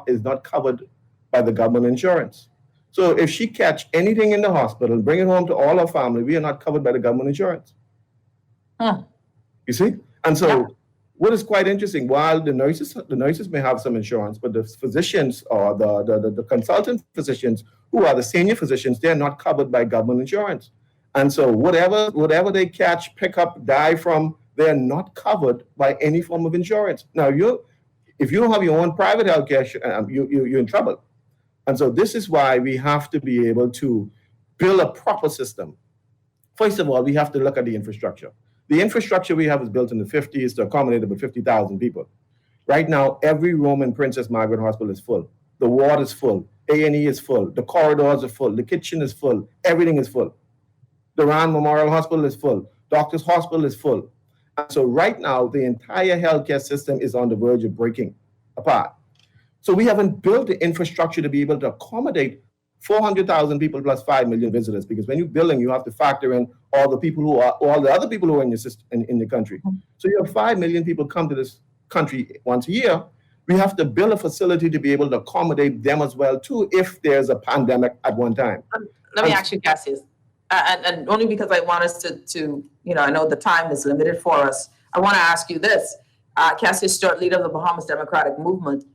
O: is not covered by the government insurance. So if she catch anything in the hospital, bring it home to all our family, we are not covered by the government insurance. You see? And so what is quite interesting, while the nurses may have some insurance, but the physicians or the consultant physicians who are the senior physicians, they're not covered by government insurance. And so whatever they catch, pick up, die from, they're not covered by any form of insurance. Now, if you don't have your own private healthcare, you're in trouble. And so this is why we have to be able to build a proper system. First of all, we have to look at the infrastructure. The infrastructure we have was built in the 50s to accommodate about 50,000 people. Right now, every room in Princess Margaret Hospital is full. The ward is full. A&E is full. The corridors are full. The kitchen is full. Everything is full. The Rand Memorial Hospital is full. Doctors Hospital is full. And so right now, the entire healthcare system is on the verge of breaking apart. So we haven't built the infrastructure to be able to accommodate 400,000 people plus 5 million visitors, because when you're building, you have to factor in all the other people who are in your system, in the country. So you have 5 million people come to this country once a year. We have to build a facility to be able to accommodate them as well too, if there's a pandemic at one time.
C: Let me ask you, Cassius, and only because I want us to I know the time is limited for us. I want to ask you this, Cassius Stewart, leader of the Bahamas Democratic Movement.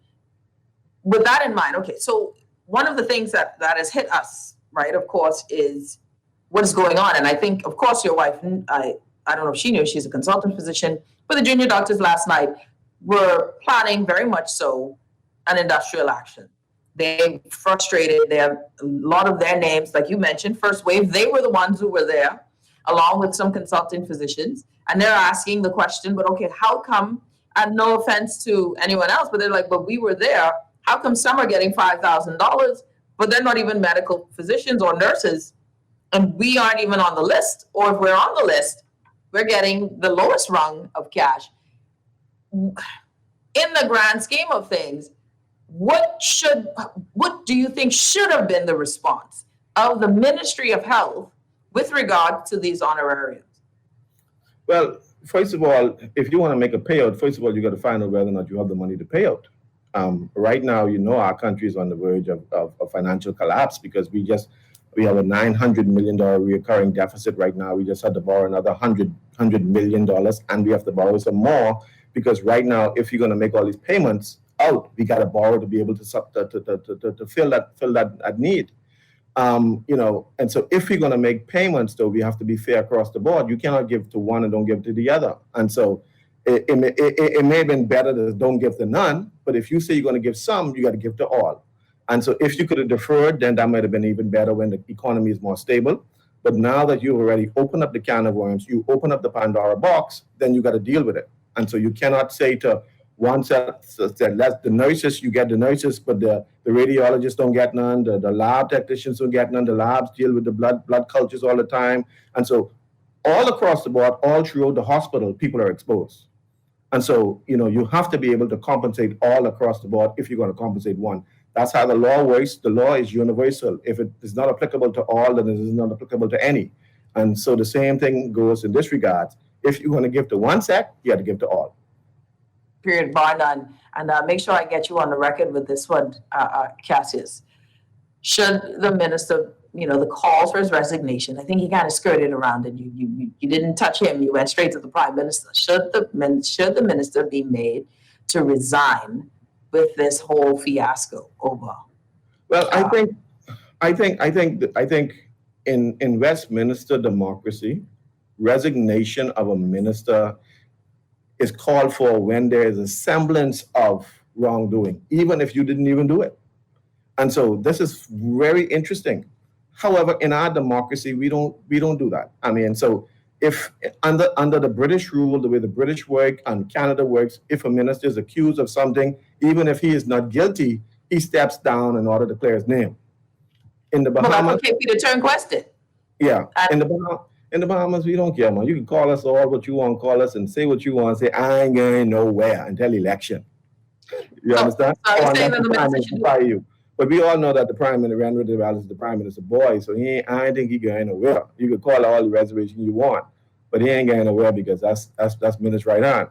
C: With that in mind, okay, so one of the things that has hit us, right, of course, is what is going on. And I think, of course, your wife, I don't know if she knew, she's a consultant physician, but the junior doctors last night were planning very much so an industrial action. They frustrated, they have a lot of their names, like you mentioned, first wave, they were the ones who were there, along with some consultant physicians. And they're asking the question, but okay, how come, and no offense to anyone else, but they're like, but we were there. How come some are getting $5,000, but they're not even medical physicians or nurses, and we aren't even on the list? Or if we're on the list, we're getting the lowest rung of cash. In the grand scheme of things, what do you think should have been the response of the Ministry of Health with regard to these honorariums?
O: Well, first of all, if you want to make a payout, first of all, you got to find out whether or not you have the money to pay out. Right now, our country is on the verge of financial collapse because we have a $900 million recurring deficit right now. We just had to borrow another $100 million, and we have to borrow some more because right now, if you're going to make all these payments out, we got to borrow to be able to fill that need. And so if you're going to make payments, though, we have to be fair across the board. You cannot give to one and don't give to the other. And so it may have been better to don't give to none, but if you say you're going to give some, you got to give to all. And so if you could have deferred, then that might have been even better when the economy is more stable. But now that you've already opened up the can of worms, you open up the Pandora box, then you got to deal with it. And so you cannot say to one set the nurses, you get the nurses, but the radiologists don't get none, the lab technicians don't get none, the labs deal with the blood cultures all the time. And so all across the board, all throughout the hospital, people are exposed. And so, you have to be able to compensate all across the board if you're going to compensate one. That's how the law works. The law is universal. If it is not applicable to all, then it is not applicable to any. And so the same thing goes in this regard. If you're going to give to one set, you have to give to all.
C: Period, bar none. And make sure I get you on the record with this one, Cassius. Should the minister, the calls for his resignation, I think he kind of skirted around it. You didn't touch him. You went straight to the prime minister. Should the minister be made to resign with this whole fiasco over?
O: Well, I think in Westminster democracy, resignation of a minister is called for when there is a semblance of wrongdoing, even if you didn't even do it. And so this is very interesting. However, in our democracy, we don't do that. I mean, so if under the British rule, the way the British work and Canada works, if a minister is accused of something, even if he is not guilty, he steps down in order to clear his name. In the
C: But
O: Bahamas,
C: for KP to turn question.
O: yeah, in the Bahamas, we don't care, man. You can call us all what you want, call us and say what you want, say I ain't going nowhere until election. You understand?
C: So you're saying that the
O: Prime
C: minister
O: Minister
C: should
O: fire you. But we all know that the Prime Minister, Randy Wallace, is the Prime Minister boy, so I ain't think he going nowhere. You can call all the reservation you want, but he ain't going nowhere because that's Minister right on.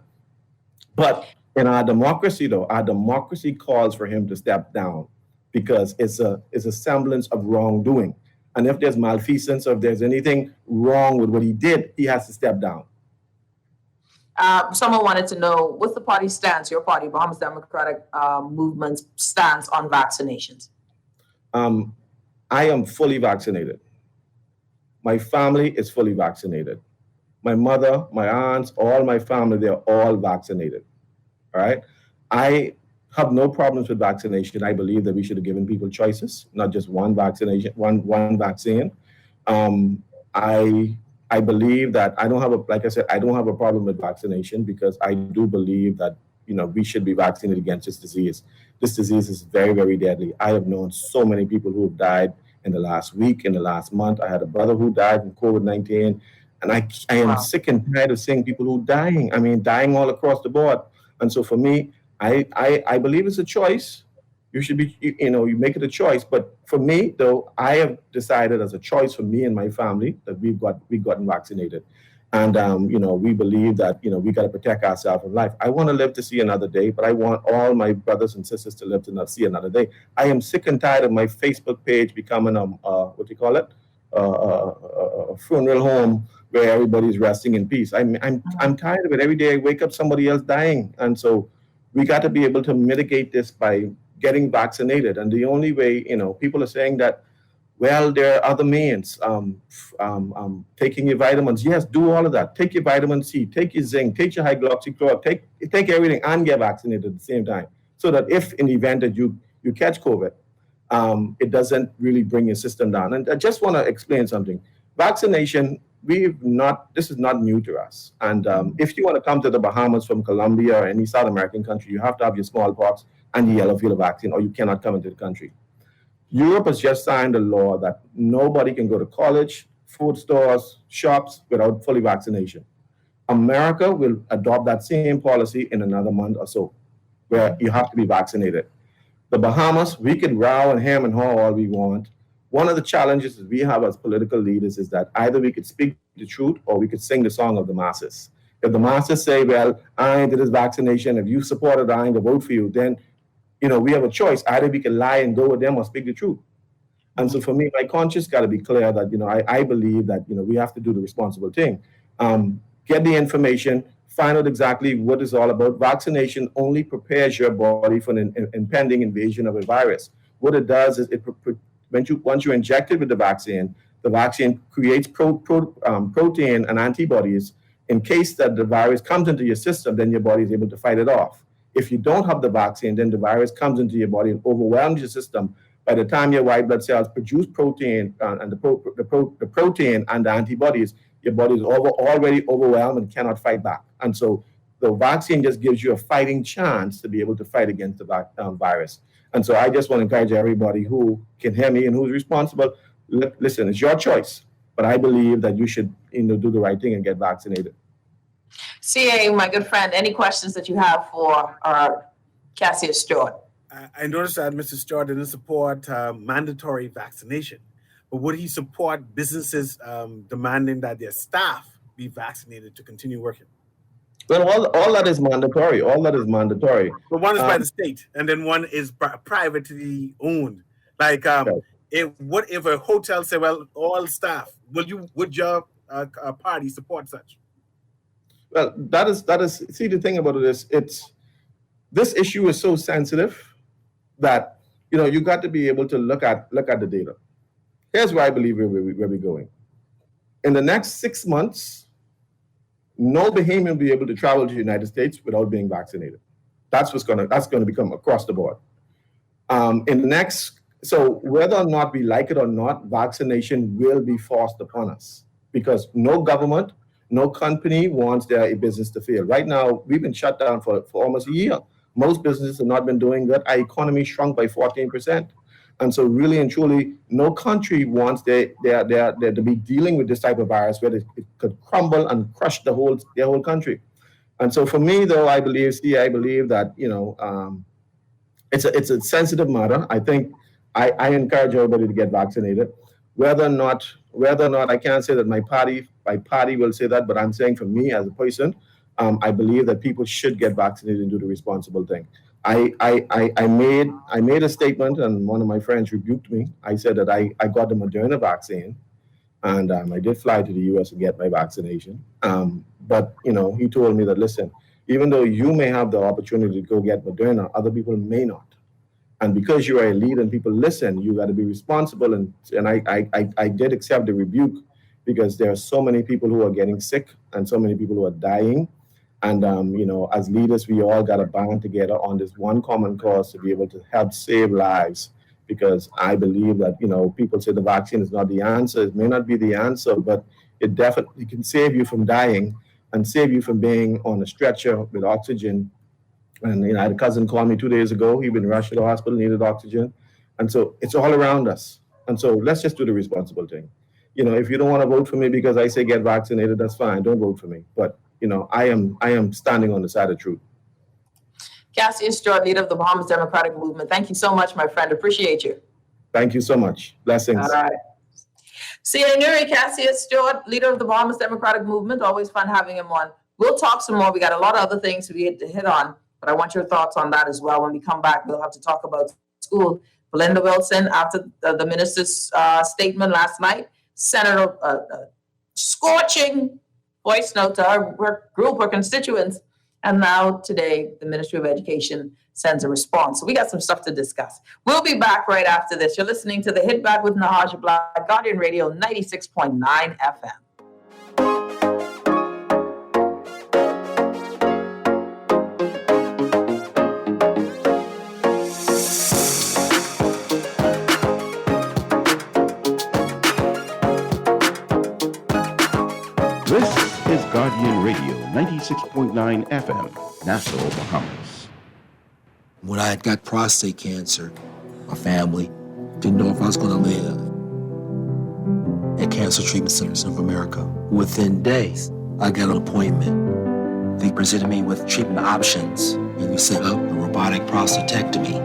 O: But in our democracy, though, our democracy calls for him to step down because it's a semblance of wrongdoing. And if there's malfeasance or if there's anything wrong with what he did, he has to step down.
C: Someone wanted to know what's the party stance, your party, Bahamas Democratic Movement's stance on vaccinations?
O: I am fully vaccinated. My family is fully vaccinated. My mother, my aunts, all my family, they're all vaccinated. All right. I have no problems with vaccination. I believe that we should have given people choices, not just one vaccination, one vaccine. I believe that I don't have I don't have a problem with vaccination because I do believe that, we should be vaccinated against this disease. This disease is very, very deadly. I have known so many people who have died in the last week, in the last month. I had a brother who died from COVID-19, and I am sick and tired of seeing people who dying. I mean, dying all across the board. And so for me, I believe it's a choice. You should be, you make it a choice. But for me, though, I have decided as a choice for me and my family that we've gotten vaccinated. And, we believe that, we got to protect ourselves in life. I want to live to see another day, but I want all my brothers and sisters to live to not see another day. I am sick and tired of my Facebook page becoming, what do you call it? A funeral home where everybody's resting in peace. I'm tired of it. Every day I wake up, somebody else dying. And so we got to be able to mitigate this by getting vaccinated. And the only way, people are saying that, well, there are other means. Taking your vitamins. Yes, do all of that. Take your vitamin C, take your zinc, take your hydroxychloroquine, take everything and get vaccinated at the same time. So that if in the event that you catch COVID, it doesn't really bring your system down. And I just want to explain something. Vaccination, this is not new to us. And if you want to come to the Bahamas from Colombia or any South American country, you have to have your smallpox and your yellow fever vaccine, or you cannot come into the country. Europe has just signed a law that nobody can go to college, food stores, shops without fully vaccination. America will adopt that same policy in another month or so, where you have to be vaccinated. The Bahamas, we could row and ham and haw all we want. One of the challenges that we have as political leaders is that either we could speak the truth or we could sing the song of the masses. If the masses say, well, I ain't did this vaccination, if you support it, I ain't gonna vote for you, then we have a choice. Either we can lie and go with them or speak the truth. And so for me, my conscience got to be clear that, I believe that, we have to do the responsible thing. Get the information, find out exactly what it's all about. Vaccination only prepares your body for an impending invasion of a virus. What it does is once you're injected with the vaccine creates protein and antibodies in case that the virus comes into your system, then your body is able to fight it off. If you don't have the vaccine, then the virus comes into your body and overwhelms your system. By the time your white blood cells produce protein and the protein and the antibodies, your body is already overwhelmed and cannot fight back. And so the vaccine just gives you a fighting chance to be able to fight against the virus. And so I just want to encourage everybody who can hear me and who's responsible, listen, it's your choice, but I believe that you should do the right thing and get vaccinated.
C: CA, my good friend, any questions that you have for Cassius Stewart?
E: I noticed that Mr. Stewart didn't support mandatory vaccination, but would he support businesses demanding that their staff be vaccinated to continue working?
O: Well, all that is mandatory. All that is mandatory.
E: But one is by the state, and then one is privately owned. Like, what if a hotel say, well, all staff, would your party support such?
O: Well, that is. See, the thing about it is, this issue is so sensitive that you got to be able to look at the data. Here's where I believe where we're going. In the next 6 months, no Bahamian will be able to travel to the United States without being vaccinated. That's going to become across the board. So whether or not we like it or not, vaccination will be forced upon us because no government, no company wants their business to fail. Right now, we've been shut down for almost a year. Most businesses have not been doing good. Our economy shrunk by 14%. And so really and truly, no country wants to be dealing with this type of virus where it could crumble and crush their whole country. And so for me, though, I believe that, it's a sensitive matter. I think I encourage everybody to get vaccinated. Whether or not I can't say that my party will say that, but I'm saying for me as a person, I believe that people should get vaccinated and do the responsible thing. I made a statement, and one of my friends rebuked me. I said that I got the Moderna vaccine, and I did fly to the U.S. to get my vaccination. But he told me that, listen, even though you may have the opportunity to go get Moderna, other people may not. And because you are a leader and people listen, you got to be responsible. And I did accept the rebuke, because there are so many people who are getting sick and so many people who are dying. And, as leaders, we all got to band together on this one common cause to be able to help save lives. Because I believe that, people say the vaccine is not the answer. It may not be the answer, but it definitely can save you from dying and save you from being on a stretcher with oxygen. And I had a cousin call me 2 days ago. He'd been rushed to the hospital, needed oxygen. And so it's all around us. And so let's just do the responsible thing. If you don't want to vote for me because I say get vaccinated, that's fine. Don't vote for me. But, I am standing on the side of truth.
C: Cassius Stewart, leader of the Bahamas Democratic Movement. Thank you so much, my friend. Appreciate you.
O: Thank you so much. Blessings.
C: All right. C.A. Nuri, Cassius Stewart, leader of the Bahamas Democratic Movement. Always fun having him on. We'll talk some more. We got a lot of other things we had to hit on, but I want your thoughts on that as well. When we come back, we'll have to talk about school. Belinda Wilson, after the minister's statement last night, sent a scorching voice note to her group, her constituents. And now today, the Ministry of Education sends a response. So we got some stuff to discuss. We'll be back right after this. You're listening to The Hit Back with Nahaja Black, Guardian Radio 96.9 FM.
P: This is Guardian Radio 96.9 FM, Nassau, Bahamas.
Q: When I got prostate cancer, my family didn't know if I was going to live. At Cancer Treatment Centers of America, within days, I got an appointment. They presented me with treatment options, and we set up a robotic prostatectomy.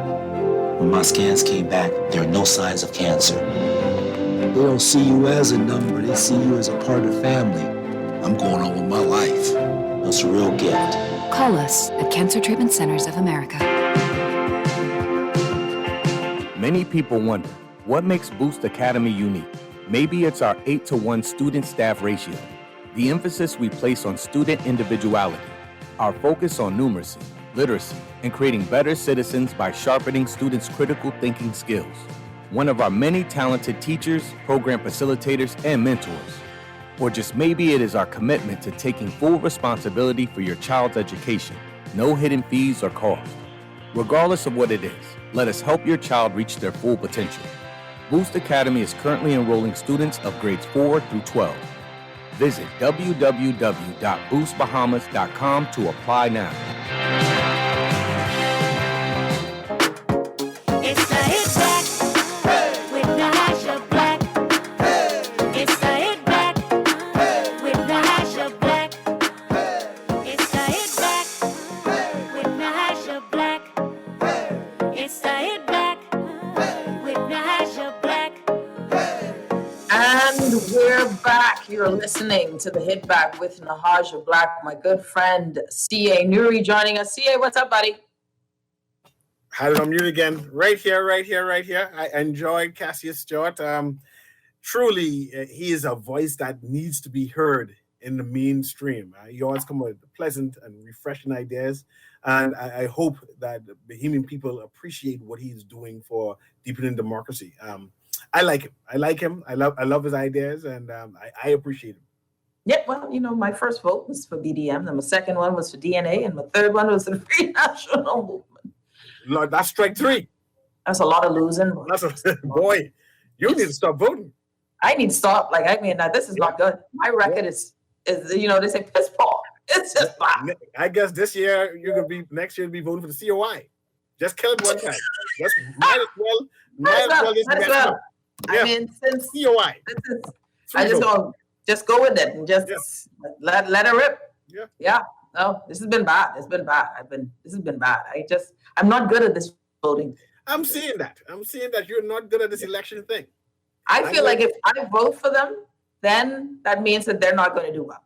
Q: When my scans came back, there are no signs of cancer. They don't see you as a number, they see you as a part of the family. I'm going on with my life. It's a real gift.
R: Call us at Cancer Treatment Centers of America.
S: Many people wonder, what makes Boost Academy unique? Maybe it's our 8-to-1 student-staff ratio, the emphasis we place on student individuality, our focus on numeracy, literacy, and creating better citizens by sharpening students' critical thinking skills. One of our many talented teachers, program facilitators, and mentors. Or just maybe it is our commitment to taking full responsibility for your child's education. No hidden fees or costs. Regardless of what it is, let us help your child reach their full potential. Boost Academy is currently enrolling students of grades 4 through 12. Visit www.boostbahamas.com to apply now.
A: It's the Hit Back with Nahaja Black. It's the Hit Back with Nahaja Black. It's the Hit Back with Nahaja Black. It's the Hit Back with Nahaja Black.
C: And we're back. You're listening to The Hit Back with Nahaja Black. My good friend C.A. Nuri joining us. C.A., what's up, buddy?
E: Had it on mute again. Right here. I enjoyed Cassius Stewart. Truly, he is a voice that needs to be heard in the mainstream. He always come with pleasant and refreshing ideas. And I hope that the Bahamian people appreciate what he's doing for deepening democracy. I like him. I love his ideas, and I appreciate him.
C: Yeah, well, my first vote was for BDM, and my second one was for DNA, and my third one was for the Free National Movement.
E: Lord, that's strike 3.
C: That's a lot of losing.
E: Boy, you need to stop voting.
C: I need to stop. This is not good. My record is they say piss poor. It's just bad.
E: I guess this year next year you'll be voting for the COI. Just kill it one time. Just might as well just
C: Might as
E: mess it
C: well.
E: up.
C: I
E: Yeah.
C: mean, since
E: COI.
C: I just go with it and just let it rip.
E: Yeah.
C: Yeah. No, this has been bad. It's been bad. This has been bad. I'm not good at this voting.
E: I'm seeing that. You're not good at this election thing.
C: I feel like if I vote for them, then that means that they're not going to do well.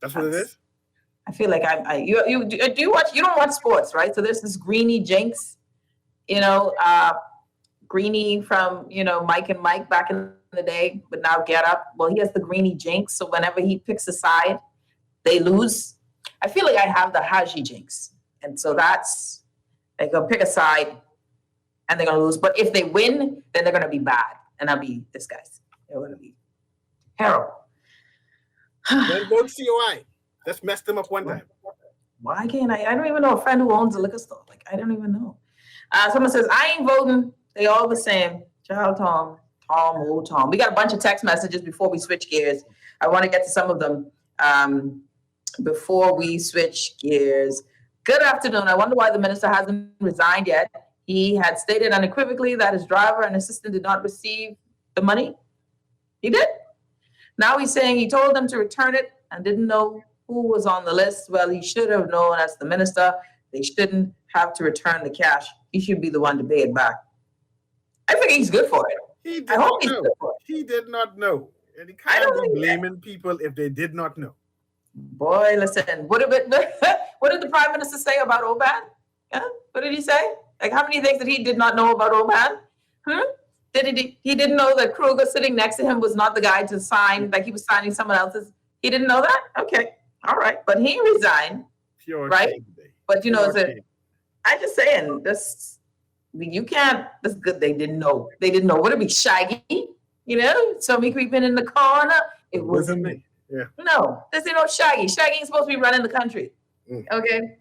E: That's what it is.
C: I feel like you don't watch sports, right? So there's this Greenie Jinx, Greenie from, Mike and Mike back in the day, but now Get Up. Well, he has the Greenie Jinx. So whenever he picks a side, they lose. I feel like I have the Nahaja Jinx. And so that's, they go pick a side and they're going to lose. But if they win, then they're going to be bad. And I'll be this guys. They're going to be terrible.
E: Then go to COI. Let's mess them up one time.
C: Why can't I don't even know a friend who owns a liquor store. Like, I don't even know. Someone says, I ain't voting. They all the same. Child Tom. We got a bunch of text messages before we switch gears. I want to get to some of them before we switch gears. Good afternoon. I wonder why the minister hasn't resigned yet. He had stated unequivocally that his driver and assistant did not receive the money. He did. Now he's saying he told them to return it and didn't know who was on the list. Well, he should have known as the minister. They shouldn't have to return the cash. He should be the one to pay it back. I think he's good for it.
E: He did not know. And he can't be blaming people if they did not know.
C: Boy, listen, what did the prime minister say about Oban? Yeah? What did he say? Like, how many things that he did not know about Oban? He didn't know that Kruger sitting next to him was not the guy to sign, like he was signing someone else's. He didn't know that? Okay. All right. But he resigned. Right? But I'm just saying, you can't, that's good. They didn't know. Would it be Shaggy? So me creeping in the corner. It wasn't me.
E: Yeah.
C: No, this ain't no Shaggy. Shaggy ain't supposed to be running the country. Okay.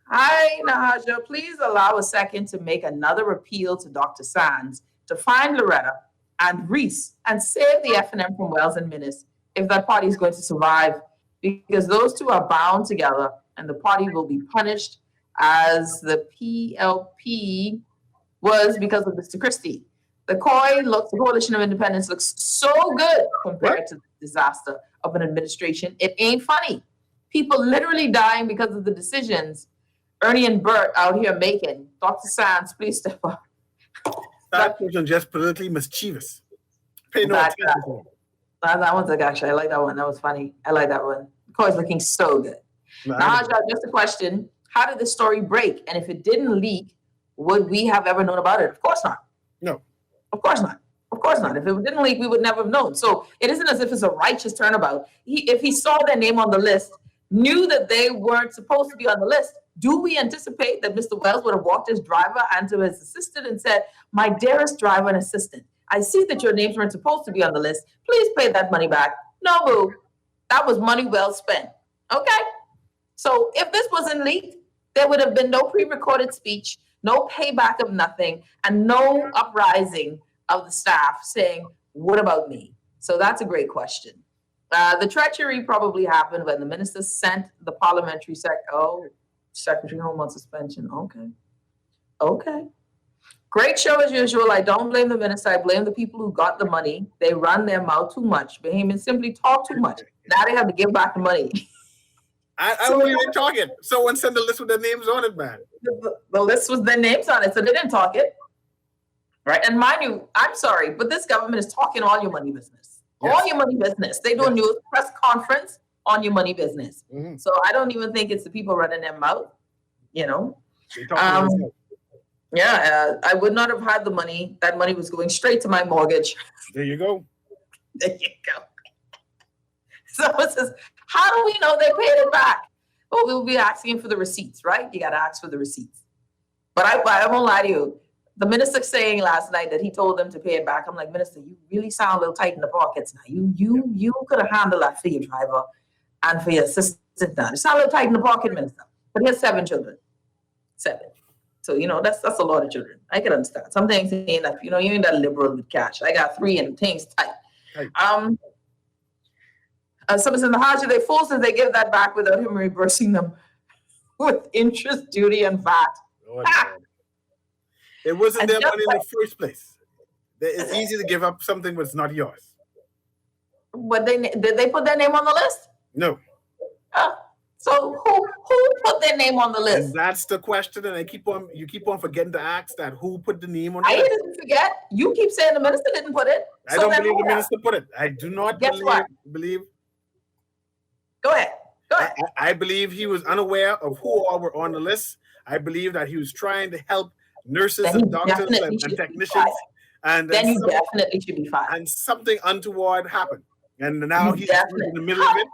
C: Hi, Nahaja. Please allow a second to make another appeal to Dr. Sands to find Loretta and Reese and save the F&M from Wells and Minnis if that party is going to survive, because those two are bound together and the party will be punished as the PLP was because of Mr. Christie. The Coalition of Independence looks so good compared to the disaster of an administration. It ain't funny. People literally dying because of the decisions Ernie and Bert out here making. Dr. Sands, please step up.
E: That person just politically mischievous. Pay no attention to him.
C: That one's actually, I like that one. That was funny. I like that one. Coy's looking so good. Nahaja, just a question. How did the story break? And if it didn't leak, would we have ever known about it? Of course not.
E: No.
C: Of course not. Of course not. If it didn't leak, we would never have known. So it isn't as if it's a righteous turnabout. If he saw their name on the list, knew that they weren't supposed to be on the list, do we anticipate that Mr. Wells would have walked his driver and to his assistant and said, my dearest driver and assistant, I see that your names weren't supposed to be on the list. Please pay that money back. No, boo. That was money well spent. Okay? So if this wasn't leaked, there would have been no pre-recorded speech, no payback of nothing, and no uprising of the staff saying, what about me? So that's a great question. The treachery probably happened when the minister sent the parliamentary secretary home on suspension. Okay. Great show as usual. I don't blame the minister. I blame the people who got the money. They run their mouth too much. Bahamians simply talk too much. Now they have to give back the money.
E: I don't know what you're talking. Someone sent the list with their names on it, man.
C: The list was their names on it, so they didn't talk it. Right? And mind you, I'm sorry, but this government is talking all your money business. Yes. All your money business. They do a news press conference on your money business. Mm-hmm. So I don't even think it's the people running their mouth, I would not have had the money. That money was going straight to my mortgage.
E: There you go.
C: So it says, how do we know they paid it back? Well, we'll be asking for the receipts, right? You got to ask for the receipts. But I won't lie to you. The minister saying last night that he told them to pay it back. I'm like, Minister, you really sound a little tight in the pockets now. You could have handled that for your driver and for your assistant now. You sound a little tight in the pocket, Minister. But he has 7 children. 7. So, that's a lot of children. I can understand. Some things ain't that, you ain't that liberal with cash. I got 3 and things tight. Someone said, Nahaja, they fools if they give that back without him reimbursing them with interest, duty, and VAT.
E: It wasn't
C: And
E: their
C: just
E: money in the first place. It's easy to give up something that's not yours.
C: But did they put their name on the list?
E: No.
C: So who put their name on the list?
E: And that's the question, and you keep on forgetting to ask that who put the name on the
C: I
E: list.
C: didn't forget. You keep saying the minister didn't put it.
E: I don't believe the minister put it. I do not believe.
C: Go ahead.
E: I believe he was unaware of who all were on the list. I believe that he was trying to help nurses and doctors and technicians. And
C: then you definitely should be fired.
E: And something untoward happened. And now he's in the middle of it.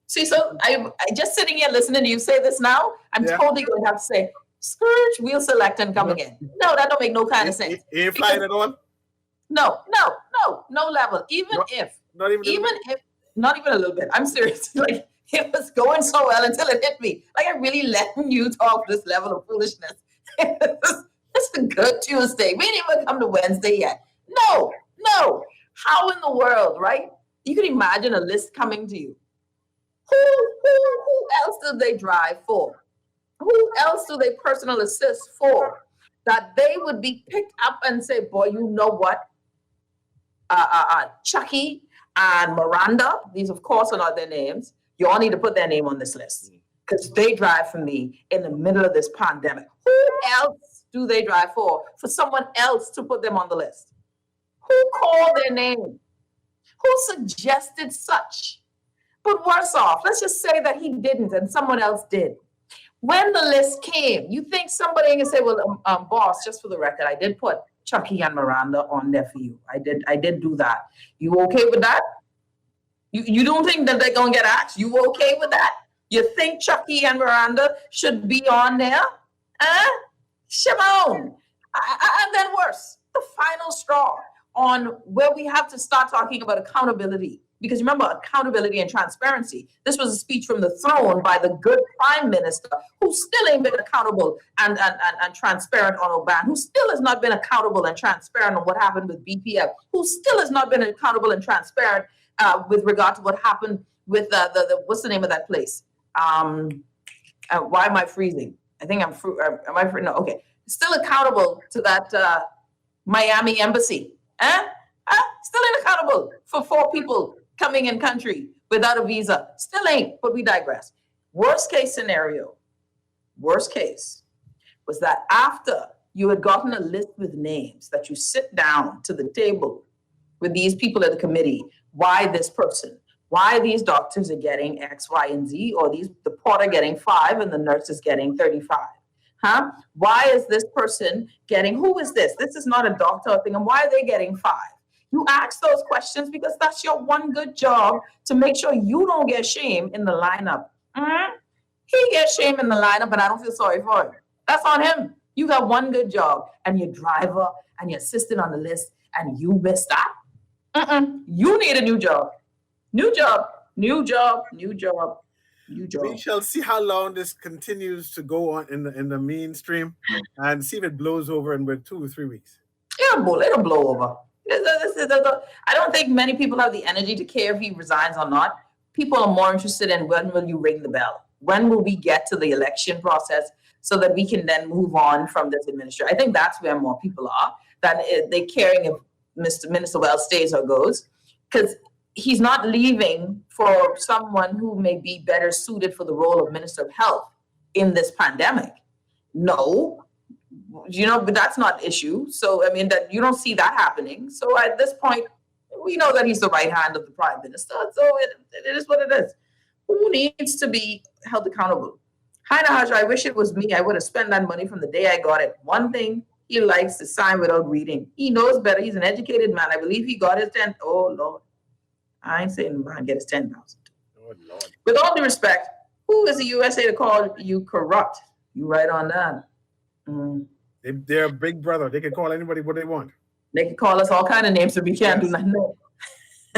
C: See, so I just sitting here listening to you say this now, I'm totally going to have to say, Scourge, we'll select and come again. No, that don't make no kind of sense.
E: You ain't flying at all?
C: No level. Not even a little bit. I'm serious. Like, it was going so well until it hit me. Like, I'm really letting you talk this level of foolishness. It's a good Tuesday. We didn't even come to Wednesday yet. No. How in the world, right? You can imagine a list coming to you. Who else do they drive for? Who else do they personal assist for? That they would be picked up and say, boy, you know what? Chucky and Miranda, these of course are not their names. You all need to put their name on this list because they drive for me in the middle of this pandemic. Who else do they drive for? For someone else to put them on the list? Who called their name? Who suggested such? But worse off, let's just say that he didn't and someone else did. When the list came, you think somebody can say, well, boss, just for the record, I did put Chucky and Miranda on there for you. I did do that. You okay with that? You don't think that they're going to get asked? You okay with that? You think Chucky and Miranda should be on there? Shimon. And then worse, the final straw on where we have to start talking about accountability. Because remember, accountability and transparency. This was a speech from the throne by the good prime minister who still ain't been accountable and transparent on Oban, who still has not been accountable and transparent on what happened with BPF, who still has not been accountable and transparent with regard to what happened with the what's the name of that place? Why am I freezing? I think am I free? No, okay. Still accountable to that Miami embassy. Still ain't accountable for 4 people coming in country without a visa. Still ain't, but we digress. Worst case scenario, was that after you had gotten a list with names, that you sit down to the table with these people at the committee, why this person, why these doctors are getting X, Y, and Z, or the porter getting 5 and the nurse is getting 35. Why is this person getting, who is this? This is not a doctor thing, and why are they getting 5? You ask those questions because that's your one good job to make sure you don't get shame in the lineup. He gets shame in the lineup, but I don't feel sorry for him. That's on him. You got one good job, and your driver and your assistant on the list, and you missed that. You need a new job. New job.
E: We shall see how long this continues to go on in the mainstream and see if it blows over in 2 or 3 weeks.
C: It'll blow over. I don't think many people have the energy to care if he resigns or not. People are more interested in when will you ring the bell? When will we get to the election process so that we can then move on from this administration? I think that's where more people are, than they're caring if Minister Wells stays or goes, because he's not leaving for someone who may be better suited for the role of Minister of Health in this pandemic. No. But that's not an issue. So, I mean, that you don't see that happening. So at this point, we know that he's the right hand of the prime minister. So it is what it is. Who needs to be held accountable? Hi, Nahaja, I wish it was me. I would have spent that money from the day I got it. One thing, he likes to sign without reading. He knows better. He's an educated man. I believe he got his 10. Oh, Lord. I ain't saying man get his 10,000.
E: Oh, Lord.
C: With all due respect, who is the USA to call you corrupt? You right on that.
E: They're a big brother. They can call anybody what they want.
C: They can call us all kind of names, so we can't do nothing.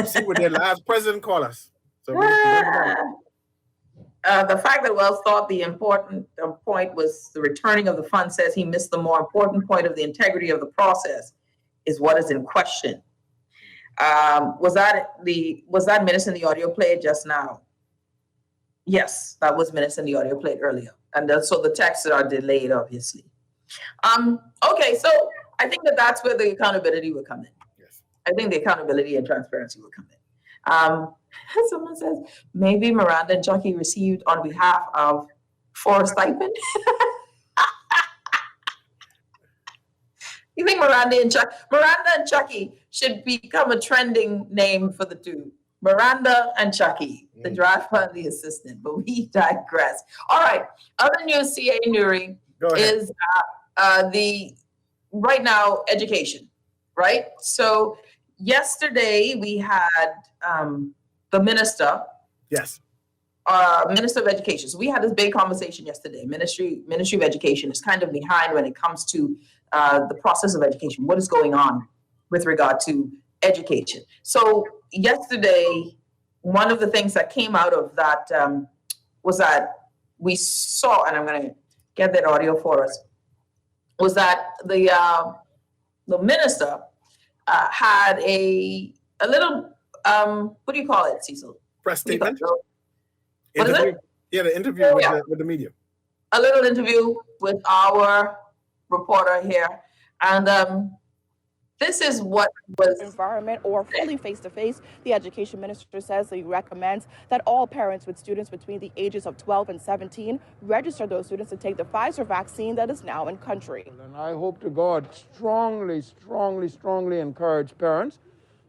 E: See what their last president called us. So
C: the fact that Wells thought the important point was the returning of the funds says he missed the more important point of the integrity of the process is what is in question. Was that minutes in the audio played just now? Yes, that was minutes in the audio played earlier. And so the texts are delayed, obviously. Okay, so I think that's where the accountability will come in.
E: Yes.
C: I think the accountability and transparency will come in. Someone says, maybe Miranda and Chucky received on behalf of for a stipend. You think Miranda and Chucky should become a trending name for the two? Miranda and Chucky, the driver and the assistant, but we digress. All right, other news, CA Nuri, is the right now education, right? So yesterday we had the minister.
E: Yes.
C: Minister of Education. So we had this big conversation yesterday. Ministry of Education is kind of behind when it comes to the process of education. What is going on with regard to education? So yesterday, one of the things that came out of that was that we saw, and I'm going to get that audio for us, was that the minister had a little what do you call it, Cecil?
E: Press statement.
C: What is it?
E: Yeah, the interview with the media.
C: A little interview with our reporter here, and this is what was
T: environment or fully face-to-face. The education minister says he recommends that all parents with students between the ages of 12 and 17 register those students to take the Pfizer vaccine that is now in country.
U: And I hope to God strongly encourage parents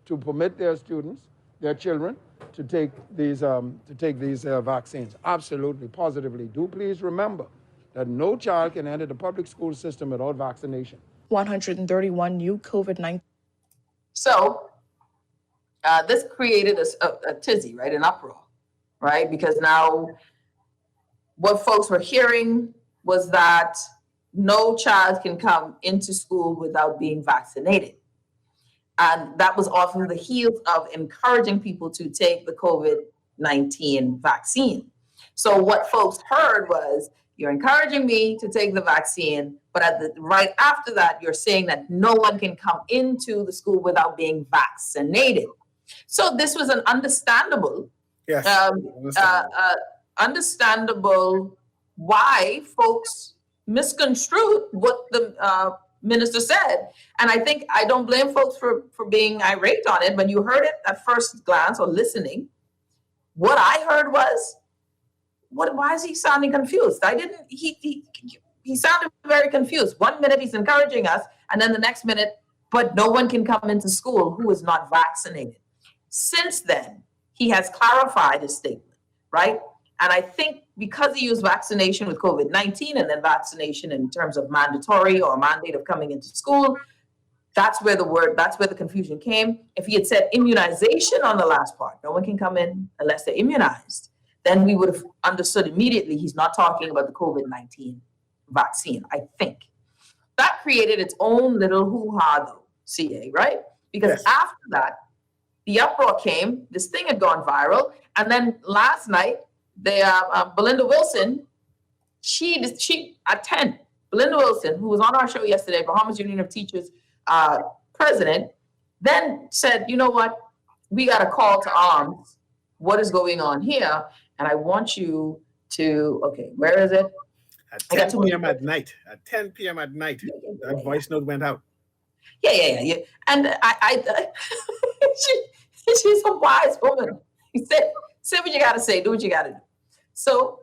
U: to permit their students, their children, to take these vaccines. Absolutely, positively. Do please remember that no child can enter the public school system without vaccination.
T: 131 new COVID-19.
C: So this created a tizzy, right? An uproar, right? Because now what folks were hearing was that no child can come into school without being vaccinated. And that was off of the heels of encouraging people to take the COVID-19 vaccine. So what folks heard was, you're encouraging me to take the vaccine, but right after that, you're saying that no one can come into the school without being vaccinated. So this was an understandable why folks misconstrued what the minister said. And I don't blame folks for being irate on it. When you heard it at first glance or listening, what I heard was, why is he sounding confused? He sounded very confused. 1 minute he's encouraging us, and then the next minute, but no one can come into school who is not vaccinated. Since then, he has clarified his statement, right? And I think because he used vaccination with COVID-19 and then vaccination in terms of mandatory or mandate of coming into school, that's where the confusion came. If he had said immunization on the last part, no one can come in unless they're immunized, then we would have understood immediately he's not talking about the COVID-19 vaccine, I think. That created its own little hoo-ha though, CA, right? Because after that, the uproar came, this thing had gone viral, and then last night, Belinda Wilson, Belinda Wilson, who was on our show yesterday, Bahamas Union of Teachers president, then said, you know what, we got a call to arms. What is going on here? And I want you to, okay, where is it?
E: At 10 p.m. at night. At 10 p.m. at night, that voice note went out.
C: Yeah. And she's a wise woman. He said, say what you got to say, do what you got to do. So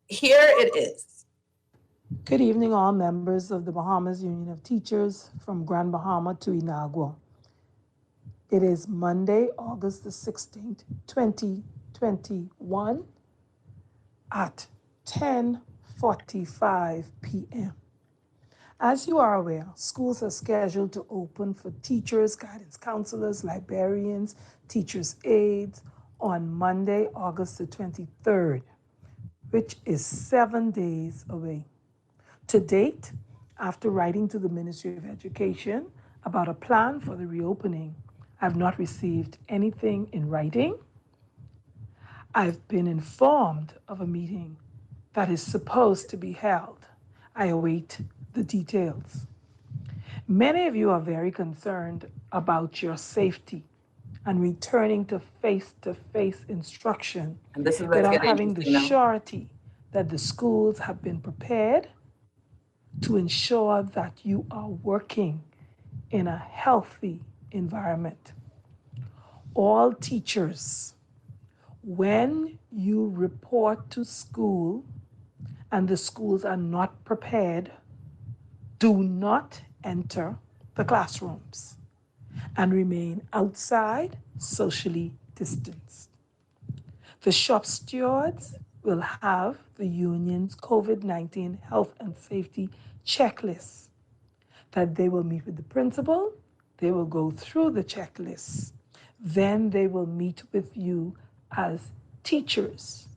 C: here it is.
V: Good evening, all members of the Bahamas Union of Teachers from Grand Bahama to Inagua. It is Monday, August the 16th, 2021 at 10:45 p.m. As you are aware, schools are scheduled to open for teachers, guidance counselors, librarians, teachers' aides on Monday, August the 23rd, which is 7 days away. To date, after writing to the Ministry of Education about a plan for the reopening, I've not received anything in writing. I've been informed of a meeting that is supposed to be held. I await the details. Many of you are very concerned about your safety and returning to face-to-face instruction
C: And this is where it's
V: without
C: getting
V: having the
C: interesting now.
V: surety that the schools have been prepared to ensure that you are working in a healthy environment. All teachers, when you report to school and the schools are not prepared, do not enter the classrooms and remain outside socially distanced. The shop stewards will have the union's COVID-19 health and safety checklist that they will meet with the principal, they will go through the checklist, then they will meet with you as teachers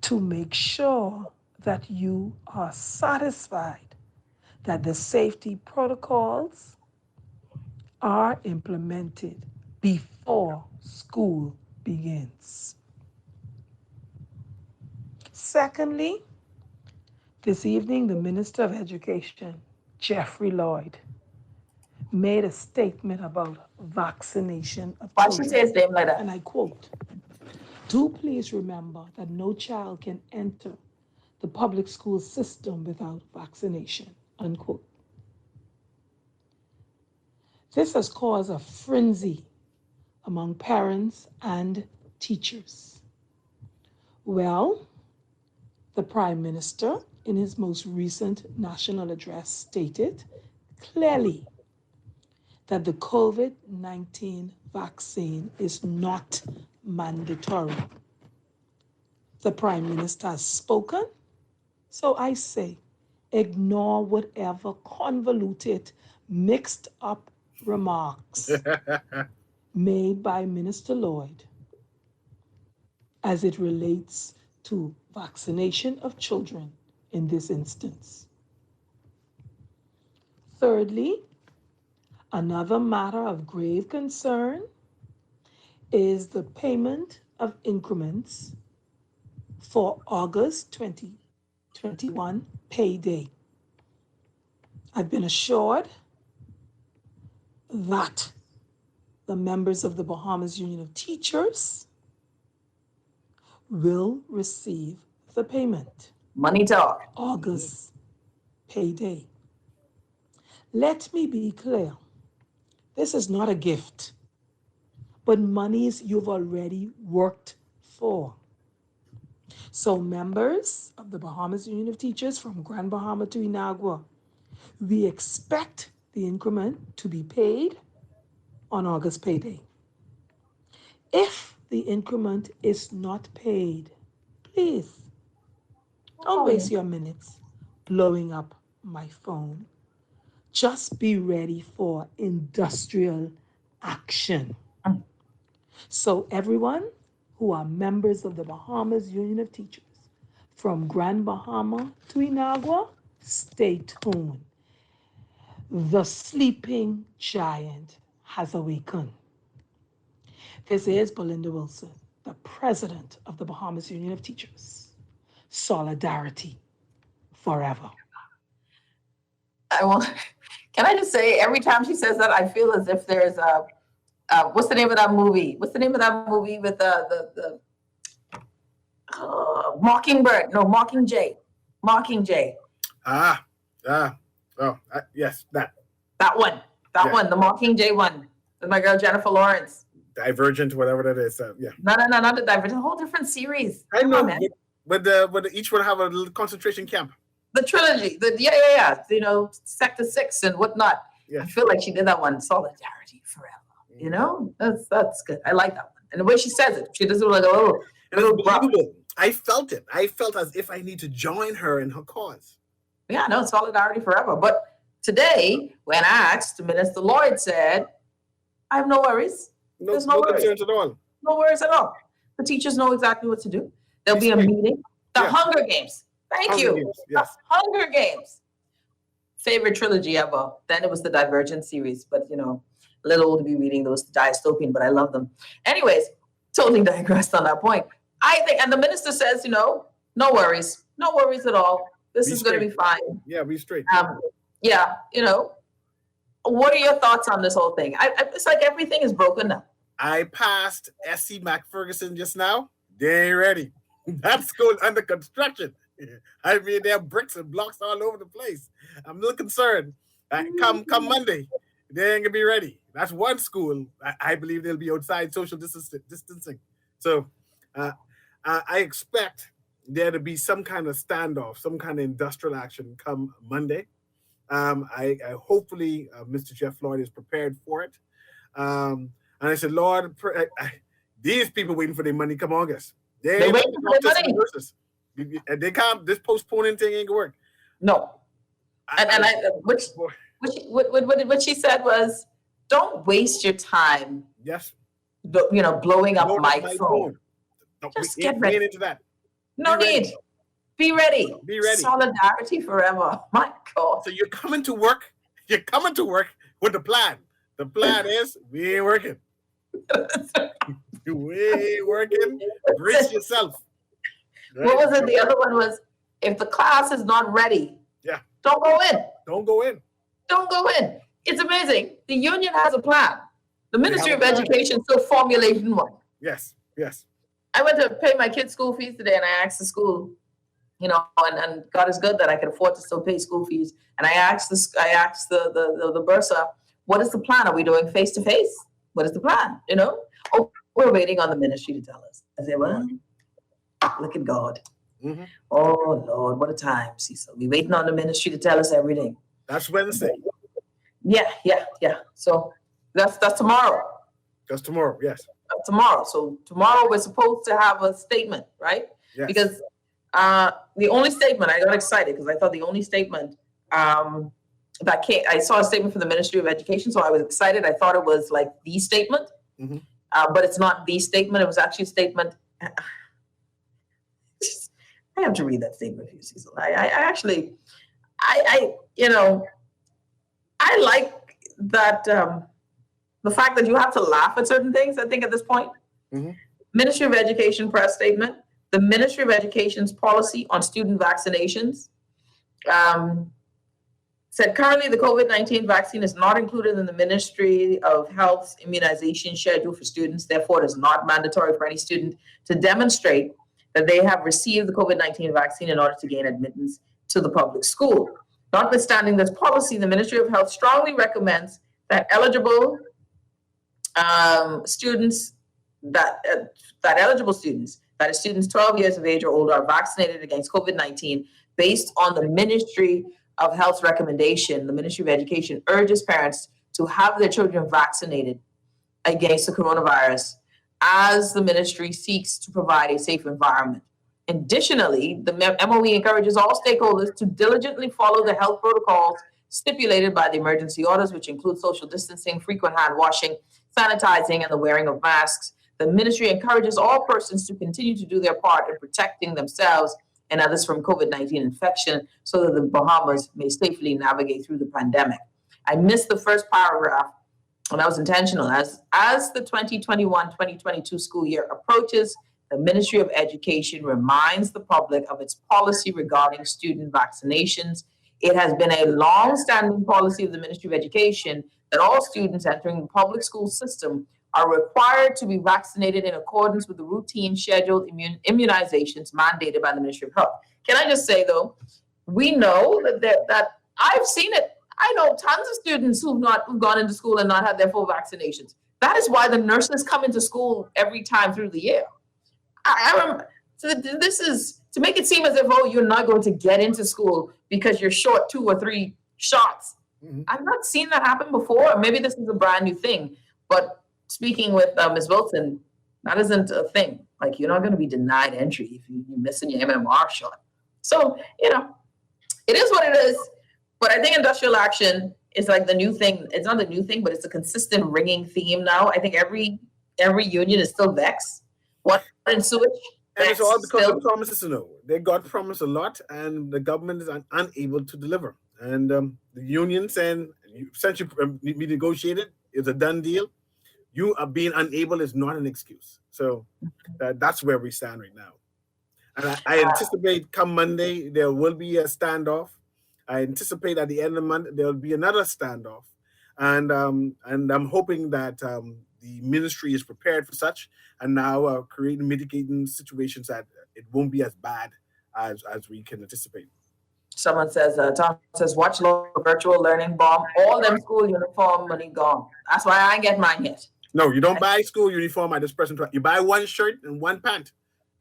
V: to make sure that you are satisfied that the safety protocols are implemented before school begins. Secondly, this evening, the Minister of Education, Jeffrey Lloyd, made a statement about vaccination of
C: Why
V: children.
C: she say his name like that?
V: And I quote, "Do please remember that no child can enter the public school system without vaccination," unquote. This has caused a frenzy among parents and teachers. Well, the Prime Minister, in his most recent national address, stated clearly that the COVID-19 vaccine is not mandatory. The Prime Minister has spoken, so I say, ignore whatever convoluted, mixed up remarks made by Minister Lloyd as it relates to vaccination of children in this instance. Thirdly, another matter of grave concern is the payment of increments for August 2021 payday. I've been assured that the members of the Bahamas Union of Teachers will receive the payment.
C: Money talk.
V: August payday. Let me be clear. This is not a gift, but monies you've already worked for. So members of the Bahamas Union of Teachers from Grand Bahama to Inagua, we expect the increment to be paid on August payday. If the increment is not paid, please don't waste your minutes blowing up my phone. Just be ready for industrial action. So everyone who are members of the Bahamas Union of Teachers from Grand Bahama to Inagua, stay tuned. The sleeping giant has awakened. This is Belinda Wilson, the president of the Bahamas Union of Teachers. Solidarity forever.
C: Can I just say, every time she says that, I feel as if there's a, what's the name of that movie? What's the name of that movie with the Mockingbird? No, Mockingjay. Mockingjay.
E: Yes, that.
C: That one. That one, the Mockingjay one. With my girl Jennifer Lawrence.
E: Divergent, whatever that is. Yeah.
C: No, not the Divergent. A whole different series.
E: I know, man. But each one have a little concentration camp.
C: The trilogy. Yeah. You know, Sector 6 and whatnot. Yeah. I feel like she did that one. Solidarity forever. You know, that's good. I like that one. And the way she says it, she does it like a little.
E: I felt it. I felt as if I need to join her in her cause.
C: Yeah, no, solidarity forever. But today, when asked, Minister Lloyd said, I have no worries. There's no worries.
E: Concerns at all.
C: No worries at all. The teachers know exactly what to do. There'll be a meeting. The Hunger Games. Thank you.
E: Games, yes.
C: The Hunger Games. Favorite trilogy ever. Then it was the Divergent series, but you know, a little old to be reading those dystopian, but I love them. Anyways, totally digressed on that point. I think, and the minister says, you know, no worries at all. This is going to be fine.
E: Yeah, be straight.
C: Yeah, you know, what are your thoughts on this whole thing? It's like everything is broken now.
E: I passed SC Mac Ferguson just now. They ain't ready. That school under construction. I mean, there are bricks and blocks all over the place. I'm a little concerned. Come Monday, they ain't gonna be ready. That's one school. I believe they'll be outside social distancing. So I expect there to be some kind of standoff, some kind of industrial action come Monday. I hopefully Mr. Jeff Floyd is prepared for it. And I said, Lord, these people waiting for their money come August. They're waiting for their money. And they can't. This postponing thing ain't gonna work.
C: No. What she said was, don't waste your time.
E: Yes.
C: Blowing up my phone.
E: Just get ready into that.
C: No need. Be ready.
E: Be ready.
C: Solidarity forever. My God.
E: So you're coming to work. You're coming to work with the plan. The plan is we ain't working. We ain't working. Brace yourself. Right?
C: What was it? The other one was, if the class is not ready, don't go in.
E: Don't go in.
C: Don't go in. It's amazing. The union has a plan. The Ministry of Education still formulating one.
E: Yes, yes.
C: I went to pay my kids' school fees today, and I asked the school, and God is good that I can afford to still pay school fees. And I asked the bursar, what is the plan? Are we doing face to face? What is the plan? Oh, we're waiting on the ministry to tell us. I said, well, look at God.
E: Mm-hmm.
C: Oh Lord, what a time, Cecil. We waiting on the ministry to tell us everything.
E: That's Wednesday.
C: Yeah. So that's tomorrow.
E: That's tomorrow, yes.
C: That's tomorrow. So tomorrow we're supposed to have a statement, right?
E: Yes.
C: Because the only statement, I got excited because I thought the only statement that came, I saw a statement from the Ministry of Education, so I was excited. I thought it was like the statement, but it's not the statement. It was actually a statement. I have to read that statement for you, Cecil. I like that the fact that you have to laugh at certain things, I think, at this point. Ministry of Education press statement. The Ministry of Education's policy on student vaccinations said currently the COVID-19 vaccine is not included in the Ministry of Health's immunization schedule for students. Therefore, it is not mandatory for any student to demonstrate that they have received the COVID-19 vaccine in order to gain admittance to the public school. Notwithstanding this policy, the Ministry of Health strongly recommends that eligible students, that is students 12 years of age or older, are vaccinated against COVID-19 based on the Ministry of Health's recommendation. The Ministry of Education urges parents to have their children vaccinated against the coronavirus as the ministry seeks to provide a safe environment. Additionally, the MOE encourages all stakeholders to diligently follow the health protocols stipulated by the emergency orders, which include social distancing, frequent hand washing, sanitizing, and the wearing of masks. The ministry encourages all persons to continue to do their part in protecting themselves and others from COVID-19 infection so that the Bahamas may safely navigate through the pandemic. I missed the first paragraph, and that was intentional. As the 2021-2022 school year approaches, the Ministry of Education reminds the public of its policy regarding student vaccinations. It has been a long-standing policy of the Ministry of Education that all students entering the public school system are required to be vaccinated in accordance with the routine scheduled immunizations mandated by the Ministry of Health. Can I just say, though, we know that I've seen it. I know tons of students who've gone into school and not had their full vaccinations. That is why the nurses come into school every time through the year. I remember, so this is to make it seem as if, you're not going to get into school because you're short 2 or 3 shots. I've not seen that happen before. Maybe this is a brand new thing, but speaking with Ms. Wilson, that isn't a thing. Like, you're not going to be denied entry if you're missing your MMR shot. So, it is what it is. But I think industrial action is like the new thing. It's not the new thing, but it's a consistent ringing theme now. I think every union is still vexed. What in sewage?
E: And it's all because of promises, They got promised a lot, and the government is unable to deliver. And the union saying, since we negotiated, it's a done deal. You are being unable is not an excuse. So that's where we stand right now. And I anticipate come Monday, there will be a standoff. I anticipate at the end of the month, there will be another standoff. and I'm hoping that the ministry is prepared for such, and now creating mitigating situations that it won't be as bad as we can anticipate.
C: Someone says, Tom says, watch low virtual learning bomb. All them school uniform money gone. That's why I ain't get mine yet.
E: No, you don't buy school uniform at this present time. You buy one shirt and one pant,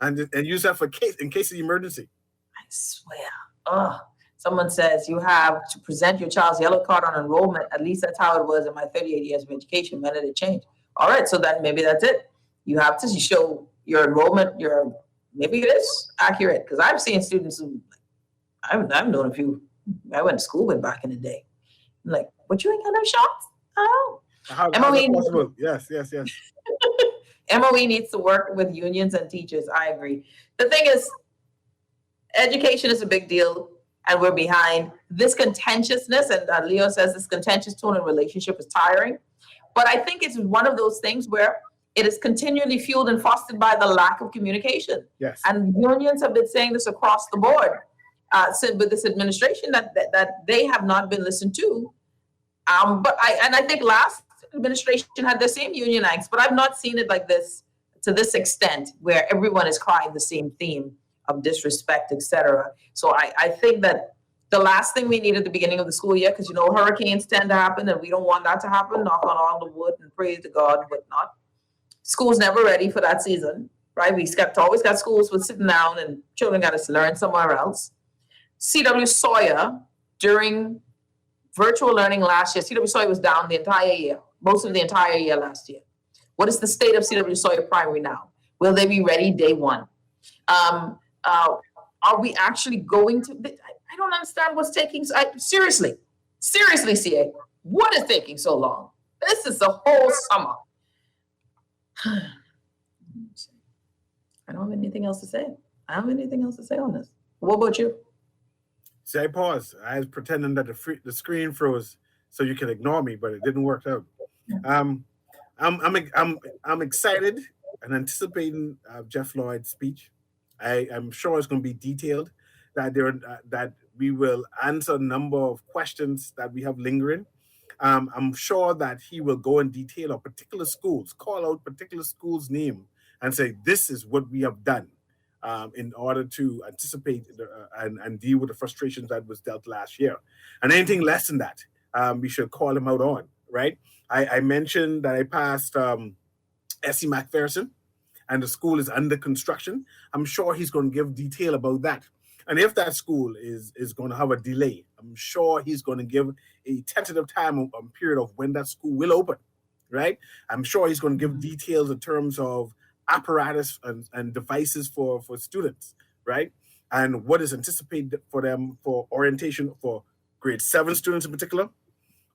E: and use that for in case of emergency.
C: I swear. Ugh. Someone says you have to present your child's yellow card on enrollment. At least that's how it was in my 38 years of education. When did it change? All right, so then maybe that's it. You have to show your enrollment. Maybe it is accurate, because I've seen students who I've known a few I went to school with back in the day. I'm like, but you ain't got no shots? Oh.
E: How possible? Yes.
C: MOE needs to work with unions and teachers. I agree. The thing is, education is a big deal, and we're behind. This contentiousness, and Leo says this contentious tone in relationship is tiring. But I think it's one of those things where it is continually fueled and fostered by the lack of communication.
E: Yes.
C: And unions have been saying this across the board. With this administration, that they have not been listened to. But I think last administration had the same union angst, but I've not seen it like this to this extent, where everyone is crying the same theme of disrespect, etc. So I think that the last thing we need at the beginning of the school year, because hurricanes tend to happen, and we don't want that to happen. Knock on all the wood and pray to God and whatnot. School's never ready for that season, right? We always got schools with sitting down, and children got to learn somewhere else. C.W. Sawyer, during virtual learning last year, C.W. Sawyer was down the entire year, most of the entire year last year. What is the state of C.W. Sawyer Primary now? Will they be ready day one? Are we actually going to? I don't understand what's taking. Seriously, CA, what is taking so long? This is the whole summer. I don't have anything else to say. I don't have anything else to say on this. What about you?
E: See, I paused. I was pretending that the screen froze so you could ignore me, but it didn't work out. I'm excited and anticipating Jeff Lloyd's speech. I'm sure it's going to be detailed. That we will answer a number of questions that we have lingering. I'm sure that he will go in detail on particular schools, call out particular schools' name, and say this is what we have done. In order to anticipate and deal with the frustrations that was dealt last year. And anything less than that, we should call him out on, right? I mentioned that I passed S.E. McPherson, and the school is under construction. I'm sure he's going to give detail about that. And if that school is going to have a delay, I'm sure he's going to give a tentative time period of when that school will open, right? I'm sure he's going to give details in terms of apparatus and devices for students, right? And what is anticipated for them for orientation for grade 7 students in particular,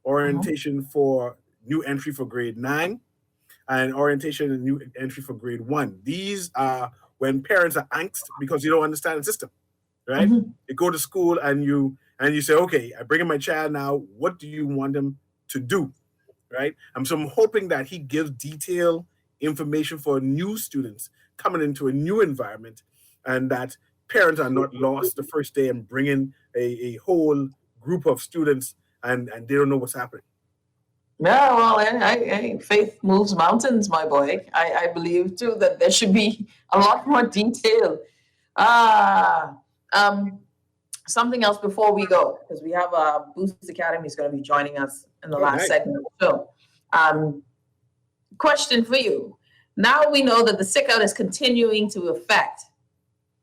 E: orientation for new entry for grade 9, and orientation and new entry for grade 1. These are when parents are angst because you don't understand the system, right? You go to school and you say, okay, I bring in my child now. What do you want them to do, right? So I'm hoping that he gives detailed information for new students coming into a new environment, and that parents are not lost the first day and bring in a whole group of students and they don't know what's happening.
C: Yeah, well, faith moves mountains, my boy. I believe too that there should be a lot more detail. Something else before we go, because we have Boost Academy is going to be joining us in the last segment. So, question for you. Now we know that the sick out is continuing to affect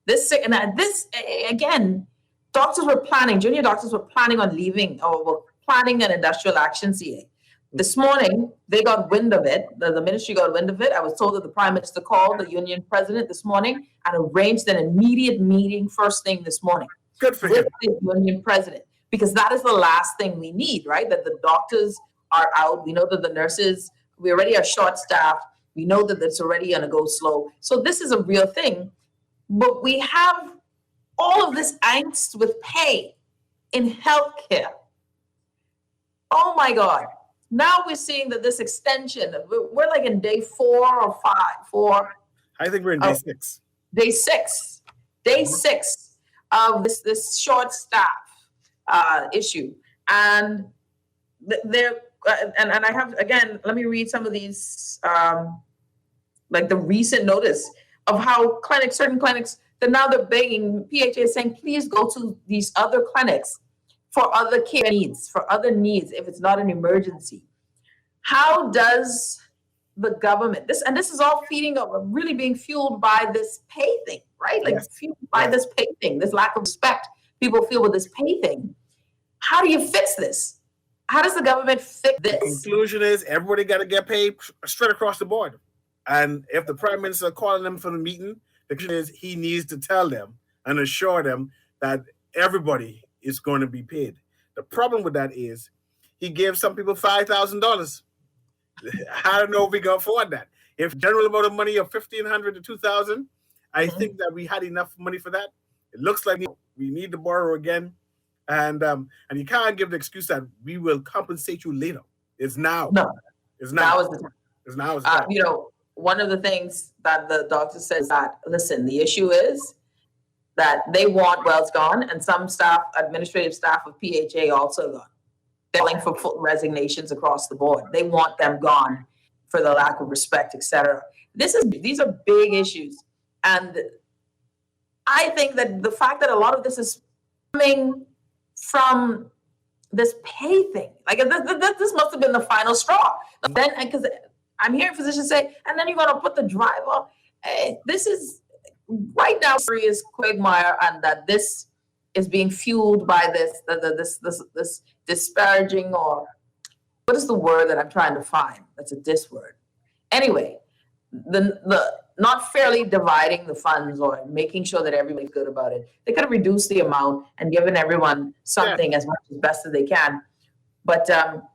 C: this sick, and this again, doctors were planning, junior doctors were planning on leaving, or were planning an industrial action, CA. This morning, they got wind of it. The ministry got wind of it. I was told that the Prime Minister called the union president this morning and arranged an immediate meeting first thing this morning.
E: Good for
C: with the union president, because that is the last thing we need, right? That the doctors are out. We know that the nurses, we already are short-staffed. We know that it's already going to go slow. So this is a real thing. But we have all of this angst with pay in healthcare. Oh my God. Now we're seeing that this extension, we're like in day 4 or 5.
E: I think we're in day 6.
C: Day 6. Day 6 of this short staff issue. And and I have, again, let me read some of these, like the recent notice of how certain clinics, that now they're begging, PHA is saying, please go to these other clinics for other care needs, for other needs, if it's not an emergency. How does the government, this is all really being fueled by this pay thing, right? Like fueled by this pay thing, this lack of respect people feel with this pay thing. How do you fix this? How does the government fix this?
E: The conclusion is everybody got to get paid straight across the board. And if the prime minister calling them for the meeting, the conclusion is he needs to tell them and assure them that everybody is going to be paid. The problem with that is he gave some people $5,000. I don't know if we can afford that. If general amount of money of $1,500 to $2,000, I think that we had enough money for that. It looks like we need to borrow again. And you can't give the excuse that we will compensate you later. It's now.
C: No.
E: It's now.
C: Now is the time.
E: It's now. It's now.
C: You know, one of the things that the doctor says that, listen, the issue is that they want wells gone, and some staff, administrative staff of PHA also gone. They're calling for full resignations across the board. They want them gone for the lack of respect, etc. These are big issues. And I think that the fact that a lot of this is coming from this pay thing, like this must have been the final straw. Then, because I'm hearing physicians say, and then you're going to put the driver. This is right now serious quagmire, and that this is being fueled by this disparaging, or what is the word that I'm trying to find? That's a dis word. Anyway, the not fairly dividing the funds or making sure that everybody's good about it. They could have reduced the amount and given everyone something as much as best as they can. But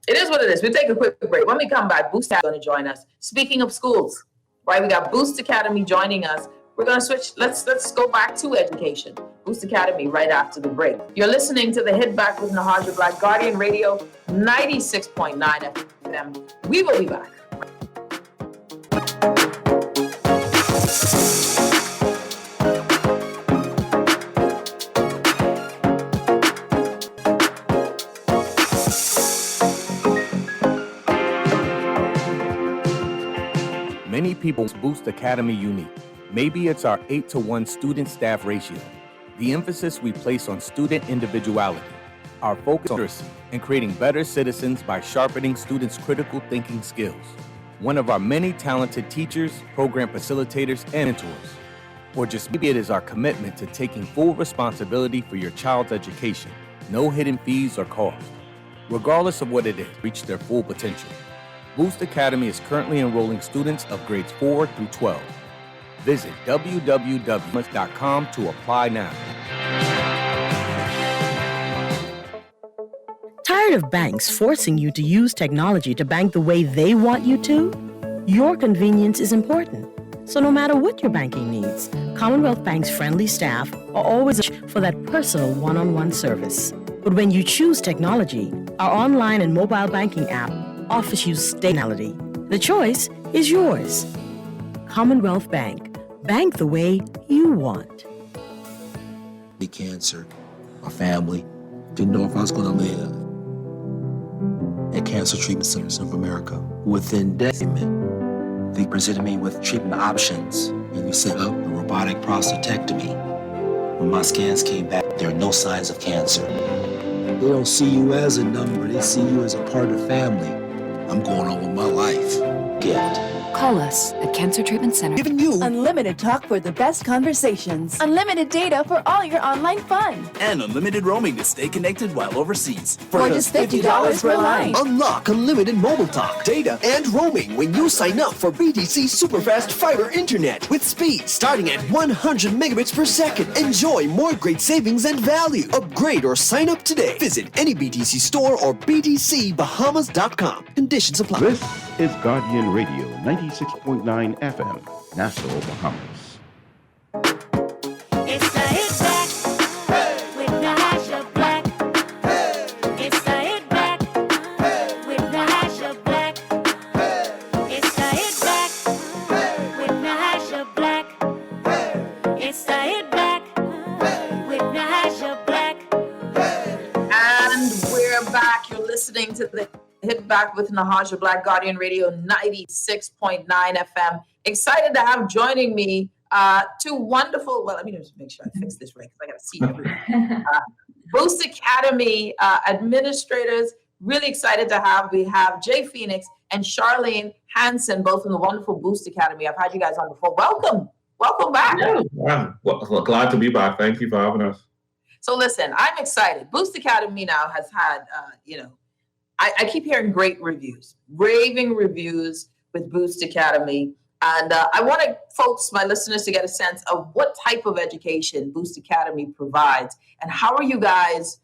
C: it is what it is. We'll take a quick break. When we come back, Boost Academy is going to join us. Speaking of schools, right? We got Boost Academy joining us. We're going to switch. Let's go back to education. Boost Academy right after the break. You're listening to the Hit Back with Nahaja Black, Guardian Radio 96.9 FM. We will be back.
S: Many people Boost Academy unique. Maybe it's our 8-to-1 student-staff ratio, the emphasis we place on student individuality, our focus on literacy, and creating better citizens by sharpening students' critical thinking skills. One of our many talented teachers, program facilitators, and mentors. Or just maybe it is our commitment to taking full responsibility for your child's education, no hidden fees or costs. Regardless of what it is, reach their full potential. Boost Academy is currently enrolling students of grades 4 through 12. Visit www.boost.com to apply now.
B: Tired of banks forcing you to use technology to bank the way they want you to? Your convenience is important. So no matter what your banking needs, Commonwealth Bank's friendly staff are always for that personal one-on-one service. But when you choose technology, our online and mobile banking app offers you stability. The choice is yours. Commonwealth Bank. Bank the way you want.
Q: The cancer, my family, didn't know if I was going to live. At Cancer Treatment Centers of America, within days, they presented me with treatment options, and we set up a robotic prostatectomy. When my scans came back, there are no signs of cancer. They don't see you as a number, they see you as a part of the family. I'm going on with my life. Gift.
R: Call us at Cancer Treatment Center.
J: Giving you
K: unlimited talk for the best conversations, unlimited data for all your online fun,
L: and unlimited roaming to stay connected while overseas.
K: For just $50 per line.
J: Unlock unlimited mobile talk, data, and roaming when you sign up for BTC Superfast Fiber Internet with speed starting at 100 megabits per second. Enjoy more great savings and value. Upgrade or sign up today. Visit any BTC store or btcbahamas.com. Conditions apply.
P: This is Guardian Radio 96.9 FM, Nassau, Bahamas.
A: It's the Hit Back with Nahaja Black. It's the Hit Back with Nahaja Black. It's the Hit Back with Nahaja Black. It's the Hit Back with Nahaja Black.
C: And we're back. You're listening to the Hit Back with Nahaja, Black Guardian Radio 96.9 FM. Excited to have joining me two wonderful, well, let me just make sure I fix this right because I got to see everything. Boost Academy administrators, really excited to have. We have Jay Phoenix and Charlene Hansen, both from the wonderful Boost Academy. I've had you guys on before. Welcome back.
D: Yeah, well, glad to be back. Thank you for having us.
C: So listen, I'm excited. Boost Academy now has had, I keep hearing great reviews, raving reviews with Boost Academy. And I want folks, my listeners, to get a sense of what type of education Boost Academy provides and how are you guys,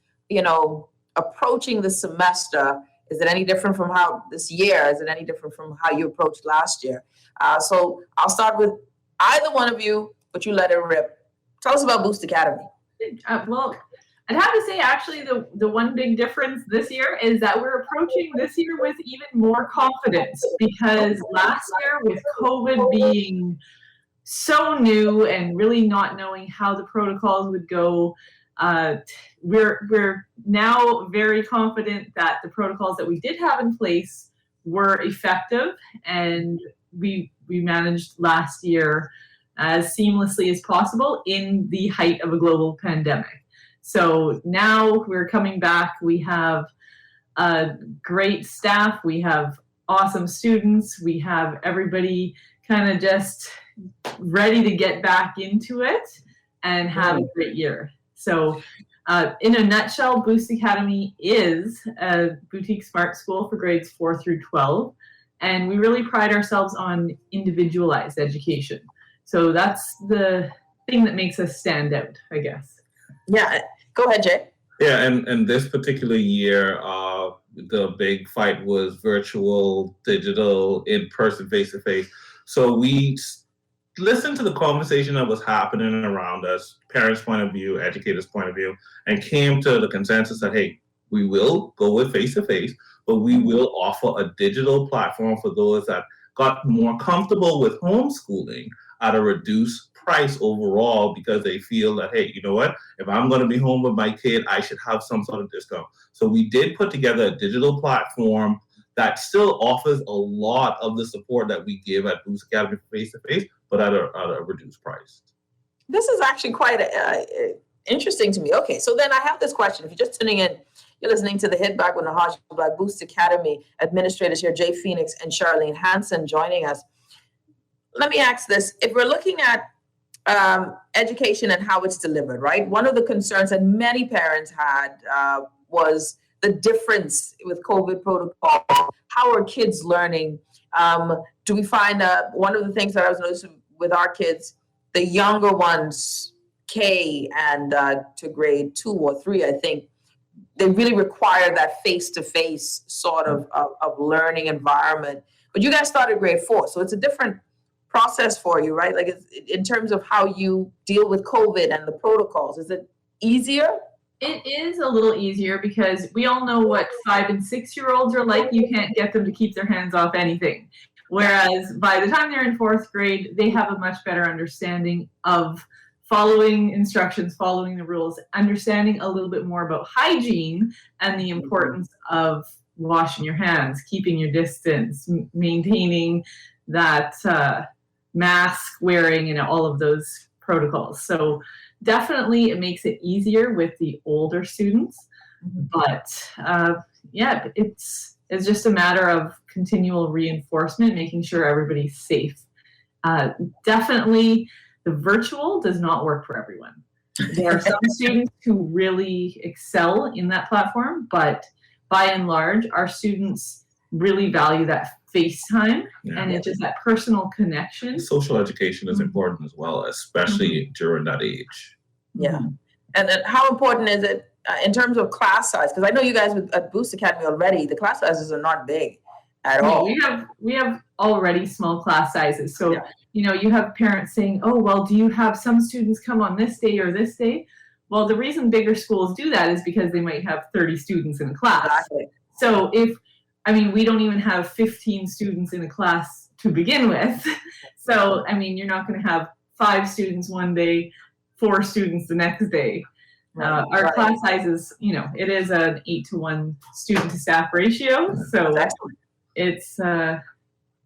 C: approaching the semester? Is it any different from how this year? Is it any different from how you approached last year? So I'll start with either one of you, but you let it rip. Tell us about Boost Academy.
F: Well, I'd have to say, actually, the one big difference this year is that we're approaching this year with even more confidence, because last year, with COVID being so new and really not knowing how the protocols would go, we're now very confident that the protocols that we did have in place were effective, and we managed last year as seamlessly as possible in the height of a global pandemic. So now we're coming back. We have great staff. We have awesome students. We have everybody kind of just ready to get back into it and have a great year. So in a nutshell, Boost Academy is a boutique smart school for grades 4 through 12. And we really pride ourselves on individualized education. So that's the thing that makes us stand out, I guess.
C: Yeah, go ahead, Jay.
D: Yeah, and this particular year, the big fight was virtual, digital, in-person, face-to-face. So we listened to the conversation that was happening around us, parents' point of view, educators' point of view, and came to the consensus that, hey, we will go with face-to-face, but we will offer a digital platform for those that got more comfortable with homeschooling at a reduced price overall, because they feel that, hey, you know what, if I'm going to be home with my kid, I should have some sort of discount. So we did put together a digital platform that still offers a lot of the support that we give at Boost Academy face-to-face, but at a reduced price.
C: This is actually quite interesting to me. Okay, so then I have this question. If you're just tuning in, you're listening to the Hit Back with Nahaja, Black Boost Academy administrators here, Jay Phoenix and Charlene Hansen, joining us. Let me ask this. If we're looking at education and how it's delivered, right? One of the concerns that many parents had was the difference with COVID protocol. How are kids learning? Do we find one of the things that I was noticing with our kids, the younger ones, K and to grade 2 or 3, I think, they really require that face-to-face sort of learning environment. But you guys started grade 4, so it's a different process for you, right? Like in terms of how you deal with COVID and the protocols, is it easier?
F: It is a little easier because we all know what 5 and 6-year-olds are like. You can't get them to keep their hands off anything. Whereas by the time they're in 4th grade, they have a much better understanding of following instructions, following the rules, understanding a little bit more about hygiene and the importance of washing your hands, keeping your distance, maintaining that mask wearing and all of those protocols. So definitely it makes it easier with the older students, but it's just a matter of continual reinforcement, making sure everybody's safe. Definitely the virtual does not work for everyone. There are some students who really excel in that platform, but by and large, our students really value that FaceTime, and it's just that personal connection.
D: Social education is important as well, especially during that age.
C: Yeah. And then how important is it in terms of class size? Because I know you guys at Boost Academy already, the class sizes are not big at all.
F: We have already small class sizes. So, you have parents saying, oh, well, do you have some students come on this day or this day? Well, the reason bigger schools do that is because they might have 30 students in a class.
C: Exactly.
F: So we don't even have 15 students in a class to begin with. So, you're not going to have 5 students one day, 4 students the next day. Our class size is, it is an 8-to-1 student to staff ratio. So it's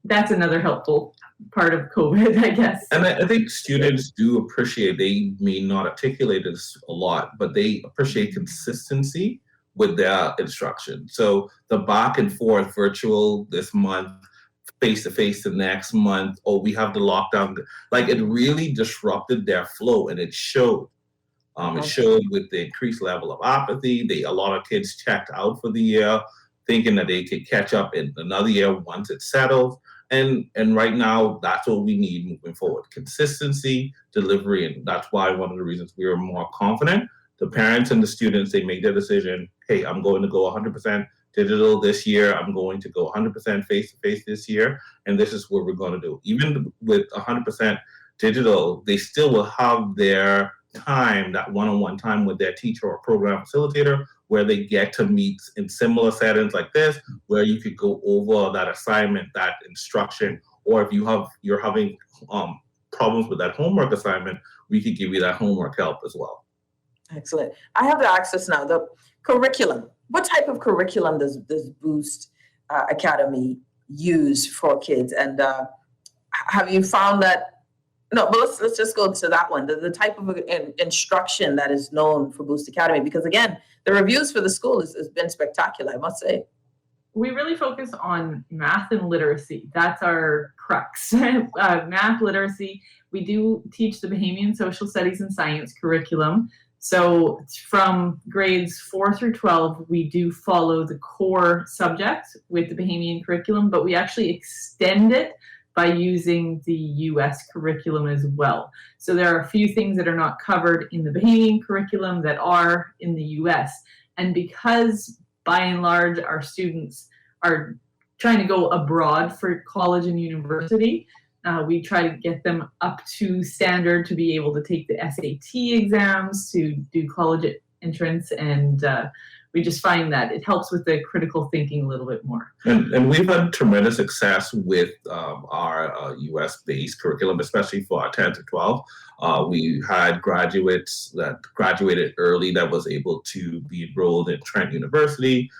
F: that's another helpful part of COVID, I guess.
D: And I think students do appreciate, they may not articulate this a lot, but they appreciate consistency with their instruction. So the back and forth virtual this month, face-to-face the next month, we have the lockdown, like it really disrupted their flow, and it showed. It showed with the increased level of apathy. A lot of kids checked out for the year, thinking that they could catch up in another year once it settles. And right now, that's what we need moving forward: consistency, delivery, and that's why one of the reasons we are more confident. The parents and the students, they make their decision. Hey, I'm going to go 100% digital this year. I'm going to go 100% face-to-face this year, and this is what we're going to do. Even with 100% digital, they still will have their time, that one-on-one time with their teacher or program facilitator, where they get to meet in similar settings like this, where you could go over that assignment, that instruction, or if you're having problems with that homework assignment, we could give you that homework help as well.
C: Excellent. I have to ask this now, the curriculum. What type of curriculum does Boost Academy use for kids? And have you found that, no, but let's just go to that one. The type of instruction that is known for Boost Academy, because again, the reviews for the school has been spectacular, I must say.
F: We really focus on math and literacy. That's our crux. Math, literacy. We do teach the Bahamian Social Studies and Science curriculum. So from grades 4 through 12, we do follow the core subjects with the Bahamian curriculum, but we actually extend it by using the U.S. curriculum as well. So there are a few things that are not covered in the Bahamian curriculum that are in the U.S. And because by and large our students are trying to go abroad for college and university, we try to get them up to standard to be able to take the SAT exams, to do college entrance, and we just find that it helps with the critical thinking a little bit more.
D: And we've had tremendous success with our US-based curriculum, especially for our 10 to 12. We had graduates that graduated early that was able to be enrolled in Trent University.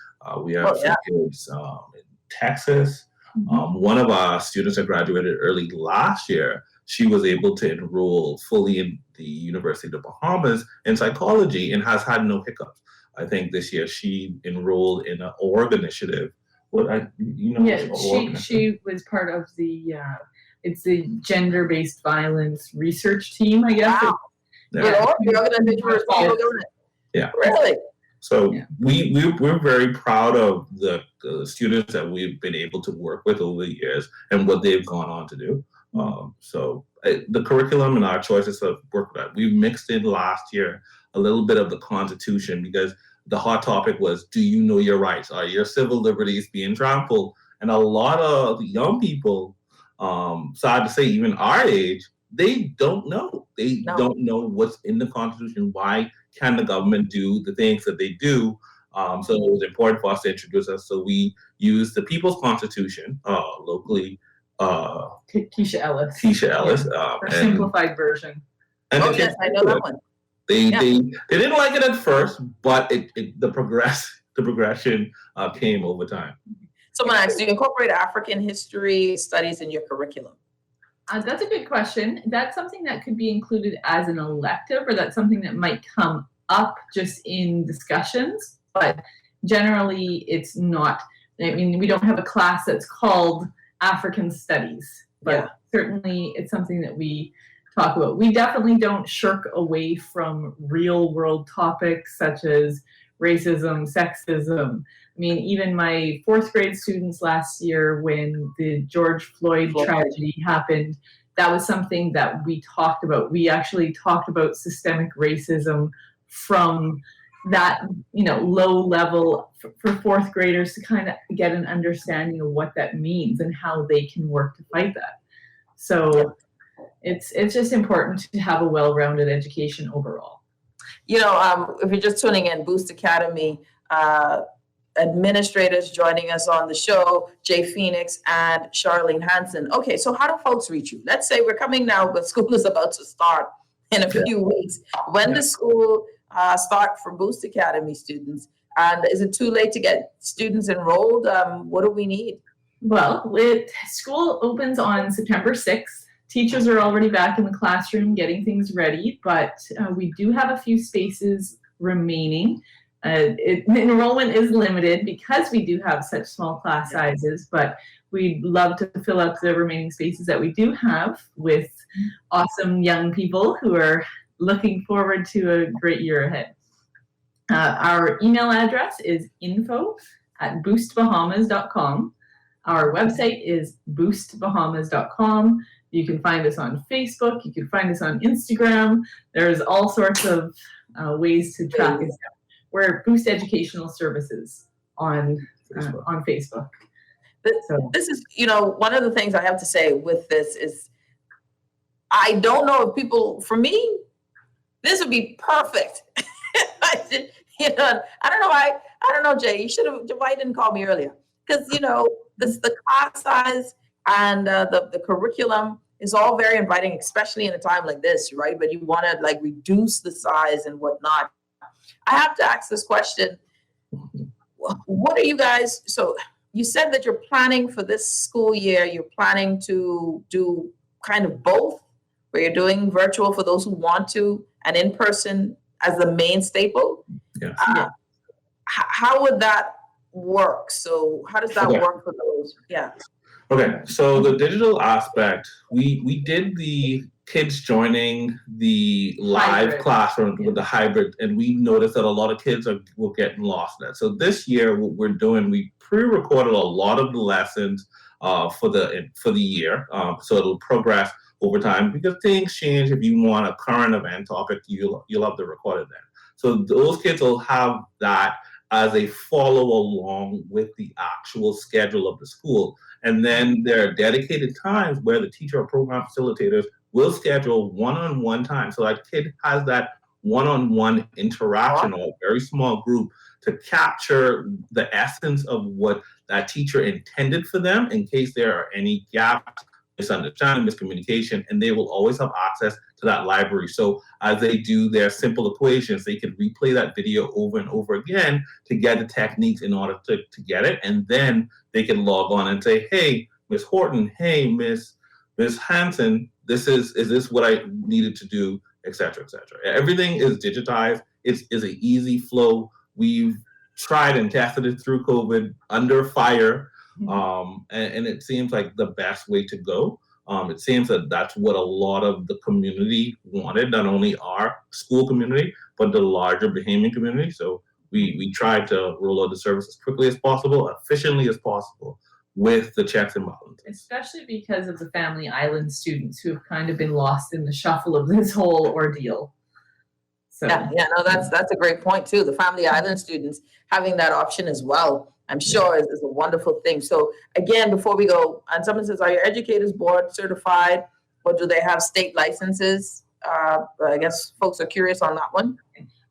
D: We have kids in Texas. One of our students that graduated early last year, she was able to enroll fully in the University of the Bahamas in psychology and has had no hiccups. I think this year she enrolled in an org initiative.
F: She was part of the it's the gender-based violence research team, I guess.
C: Wow.
D: Yeah.
C: Really?
D: So we're very proud of the students that we've been able to work with over the years and what they've gone on to do. So the curriculum and our choices have worked with that. We mixed in last year a little bit of the Constitution, because the hot topic was, do you know your rights? Are your civil liberties being trampled? And a lot of young people, sad to say, even our age, they don't know. They don't know what's in the Constitution. Why can the government do the things that they do? So it was important for us to introduce us. So we used the People's Constitution locally.
F: Keisha Ellis.
D: Her
F: simplified version.
C: And yes, I know that one.
D: They didn't like it at first, but the progression came over time.
C: So Max, do you incorporate African history studies in your curriculum?
F: That's a good question. That's something that could be included as an elective, or that's something that might come up just in discussions, but generally it's not. I mean, we don't have a class that's called African Studies, but certainly it's something that we talk about. We definitely don't shirk away from real world topics such as racism, sexism. I mean, even my 4th grade students last year, when the George Floyd tragedy happened, that was something that we talked about. We actually talked about systemic racism from that, low level for 4th graders to kind of get an understanding of what that means and how they can work to fight that. So it's just important to have a well-rounded education overall.
C: If you're just tuning in, Boost Academy administrators joining us on the show, Jay Phoenix and Charlene Hansen. Okay, so how do folks reach you? Let's say we're coming now, but school is about to start in a few weeks. When does school start for Boost Academy students? And is it too late to get students enrolled? What do we need?
F: Well, school opens on September 6th. Teachers are already back in the classroom getting things ready, but we do have a few spaces remaining. Enrollment is limited because we do have such small class sizes, but we'd love to fill up the remaining spaces that we do have with awesome young people who are looking forward to a great year ahead. Our email address is info@boostbahamas.com. Our website is boostbahamas.com. You can find us on Facebook. You can find us on Instagram. There's all sorts of ways to track us down. We're Boost Educational Services on Facebook.
C: This is, one of the things I have to say with this is, I don't know if people, for me, this would be perfect. I don't know why. I don't know, Jay. Why you didn't call me earlier? Because the class size and the curriculum is all very inviting, especially in a time like this, right? But you want to reduce the size and whatnot. I have to ask this question: what are you guys? So you said that you're planning for this school year. You're planning to do kind of both, where you're doing virtual for those who want to, and in person as the main staple.
D: Yes.
C: How would that work? So how does that work for those? Yeah.
D: Okay, so the digital aspect, we did the kids joining the live classroom with the hybrid, and we noticed that a lot of kids were getting lost in that. So this year, what we're doing, we pre-recorded a lot of the lessons for the year, so it'll progress over time, because things change. If you want a current event topic, you'll have to record it then. So those kids will have that as a follow along with the actual schedule of the school. And then there are dedicated times where the teacher or program facilitators will schedule one-on-one time. So that kid has that one-on-one interaction, or a very small group, to capture the essence of what that teacher intended for them, in case there are any gaps, misunderstanding, miscommunication, and they will always have access to that library. So as they do their simple equations, they can replay that video over and over again to get the techniques in order to get it. And then they can log on and say, hey, Miss Horton, hey, Miss Hanson, is this what I needed to do, et cetera, et cetera. Everything is digitized. It's an easy flow. We've tried and tested it through COVID under fire. And it seems like the best way to go. It seems that that's what a lot of the community wanted, not only our school community, but the larger Bahamian community. So we tried to roll out the service as quickly as possible, efficiently as possible, with the checks and balances.
F: Especially because of the Family Island students who have kind of been lost in the shuffle of this whole ordeal. So.
C: That's a great point too. The Family Island students having that option as well, I'm sure is a wonderful thing. So again, before we go, and someone says, are your educators board certified, or do they have state licenses? I guess folks are curious on that one.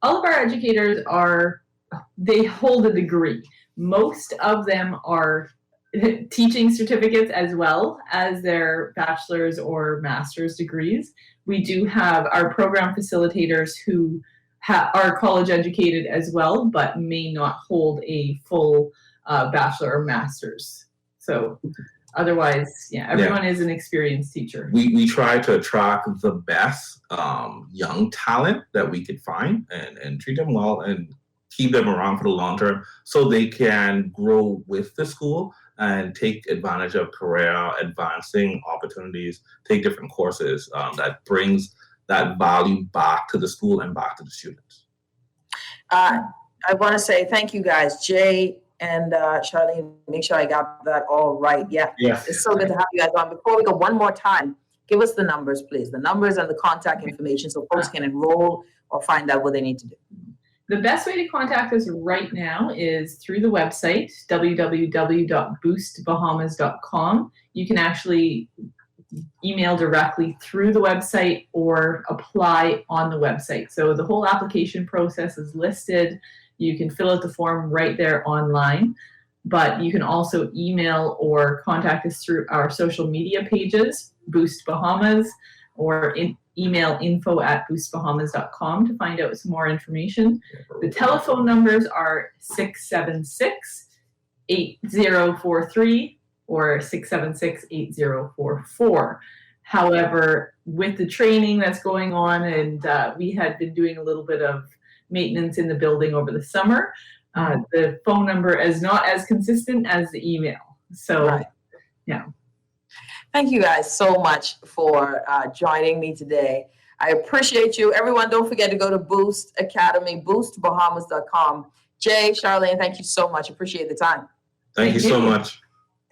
F: All of our educators they hold a degree. Most of them are teaching certificates as well as their bachelor's or master's degrees. We do have our program facilitators who are college educated as well, but may not hold a full bachelor or master's. So otherwise, everyone is an experienced teacher.
D: We try to attract the best young talent that we could find and treat them well and keep them around for the long term, so they can grow with the school and take advantage of career advancing opportunities, take different courses that brings that value back to the school and back to the students.
C: I want to say thank you guys, Jay and Charlene. Make sure I got that all right. Yeah. It's so good to have you guys on. Before we go, one more time, give us the numbers, please. The numbers and the contact information so folks can enroll or find out what they need to do.
F: The best way to contact us right now is through the website, www.boostbahamas.com. You can actually email directly through the website or apply on the website. So the whole application process is listed. You can fill out the form right there online, but you can also email or contact us through our social media pages, Boost Bahamas, or email info@boostbahamas.com to find out some more information. The telephone numbers are 676-8043 or 676-8044. However, with the training that's going on, and we had been doing a little bit of maintenance in the building over the summer, the phone number is not as consistent as the email. So, yeah.
C: Thank you guys so much for joining me today. I appreciate you. Everyone, don't forget to go to Boost Academy, boostbahamas.com. Jay, Charlene, thank you so much. Appreciate the time.
D: Thank you so much.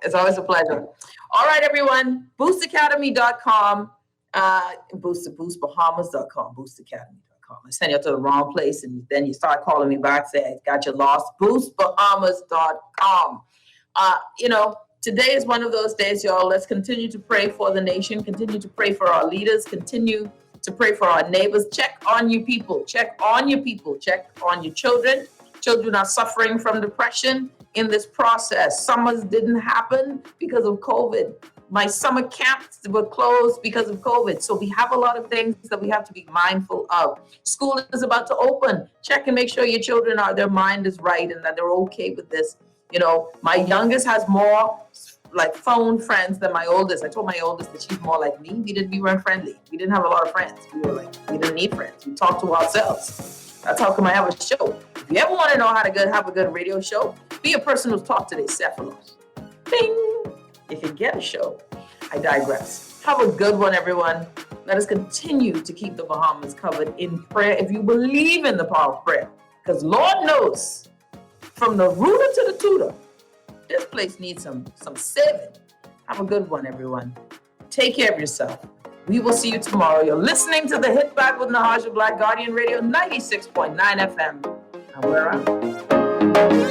C: It's always a pleasure. All right, everyone, boostacademy.com, boostbahamas.com, boostacademy.com. I sent you to the wrong place, and then you start calling me back, say, I got you lost. Boostbahamas.com. Today is one of those days, y'all. Let's continue to pray for the nation, continue to pray for our leaders, continue to pray for our neighbors. Check on your people, check on your people, check on your children. Children are suffering from depression in this process. Summers didn't happen because of COVID. My summer camps were closed because of COVID. So we have a lot of things that we have to be mindful of. School is about to open. Check and make sure your children their mind is right and that they're okay with this. My youngest has more phone friends than my oldest. I told my oldest that she's more like me. We weren't friendly. We didn't have a lot of friends. We didn't need friends. We talked to ourselves. That's how come I have a show. If you ever want to know how to have a good radio show, be a person who's talked to their cephalons. Bing! If you get a show, I digress. Have a good one, everyone. Let us continue to keep the Bahamas covered in prayer if you believe in the power of prayer. Because Lord knows, from the rooter to the tutor, this place needs some saving. Have a good one, everyone. Take care of yourself. We will see you tomorrow. You're listening to The Hit Back with Nahaja Black, Guardian Radio 96.9 FM. And we're out.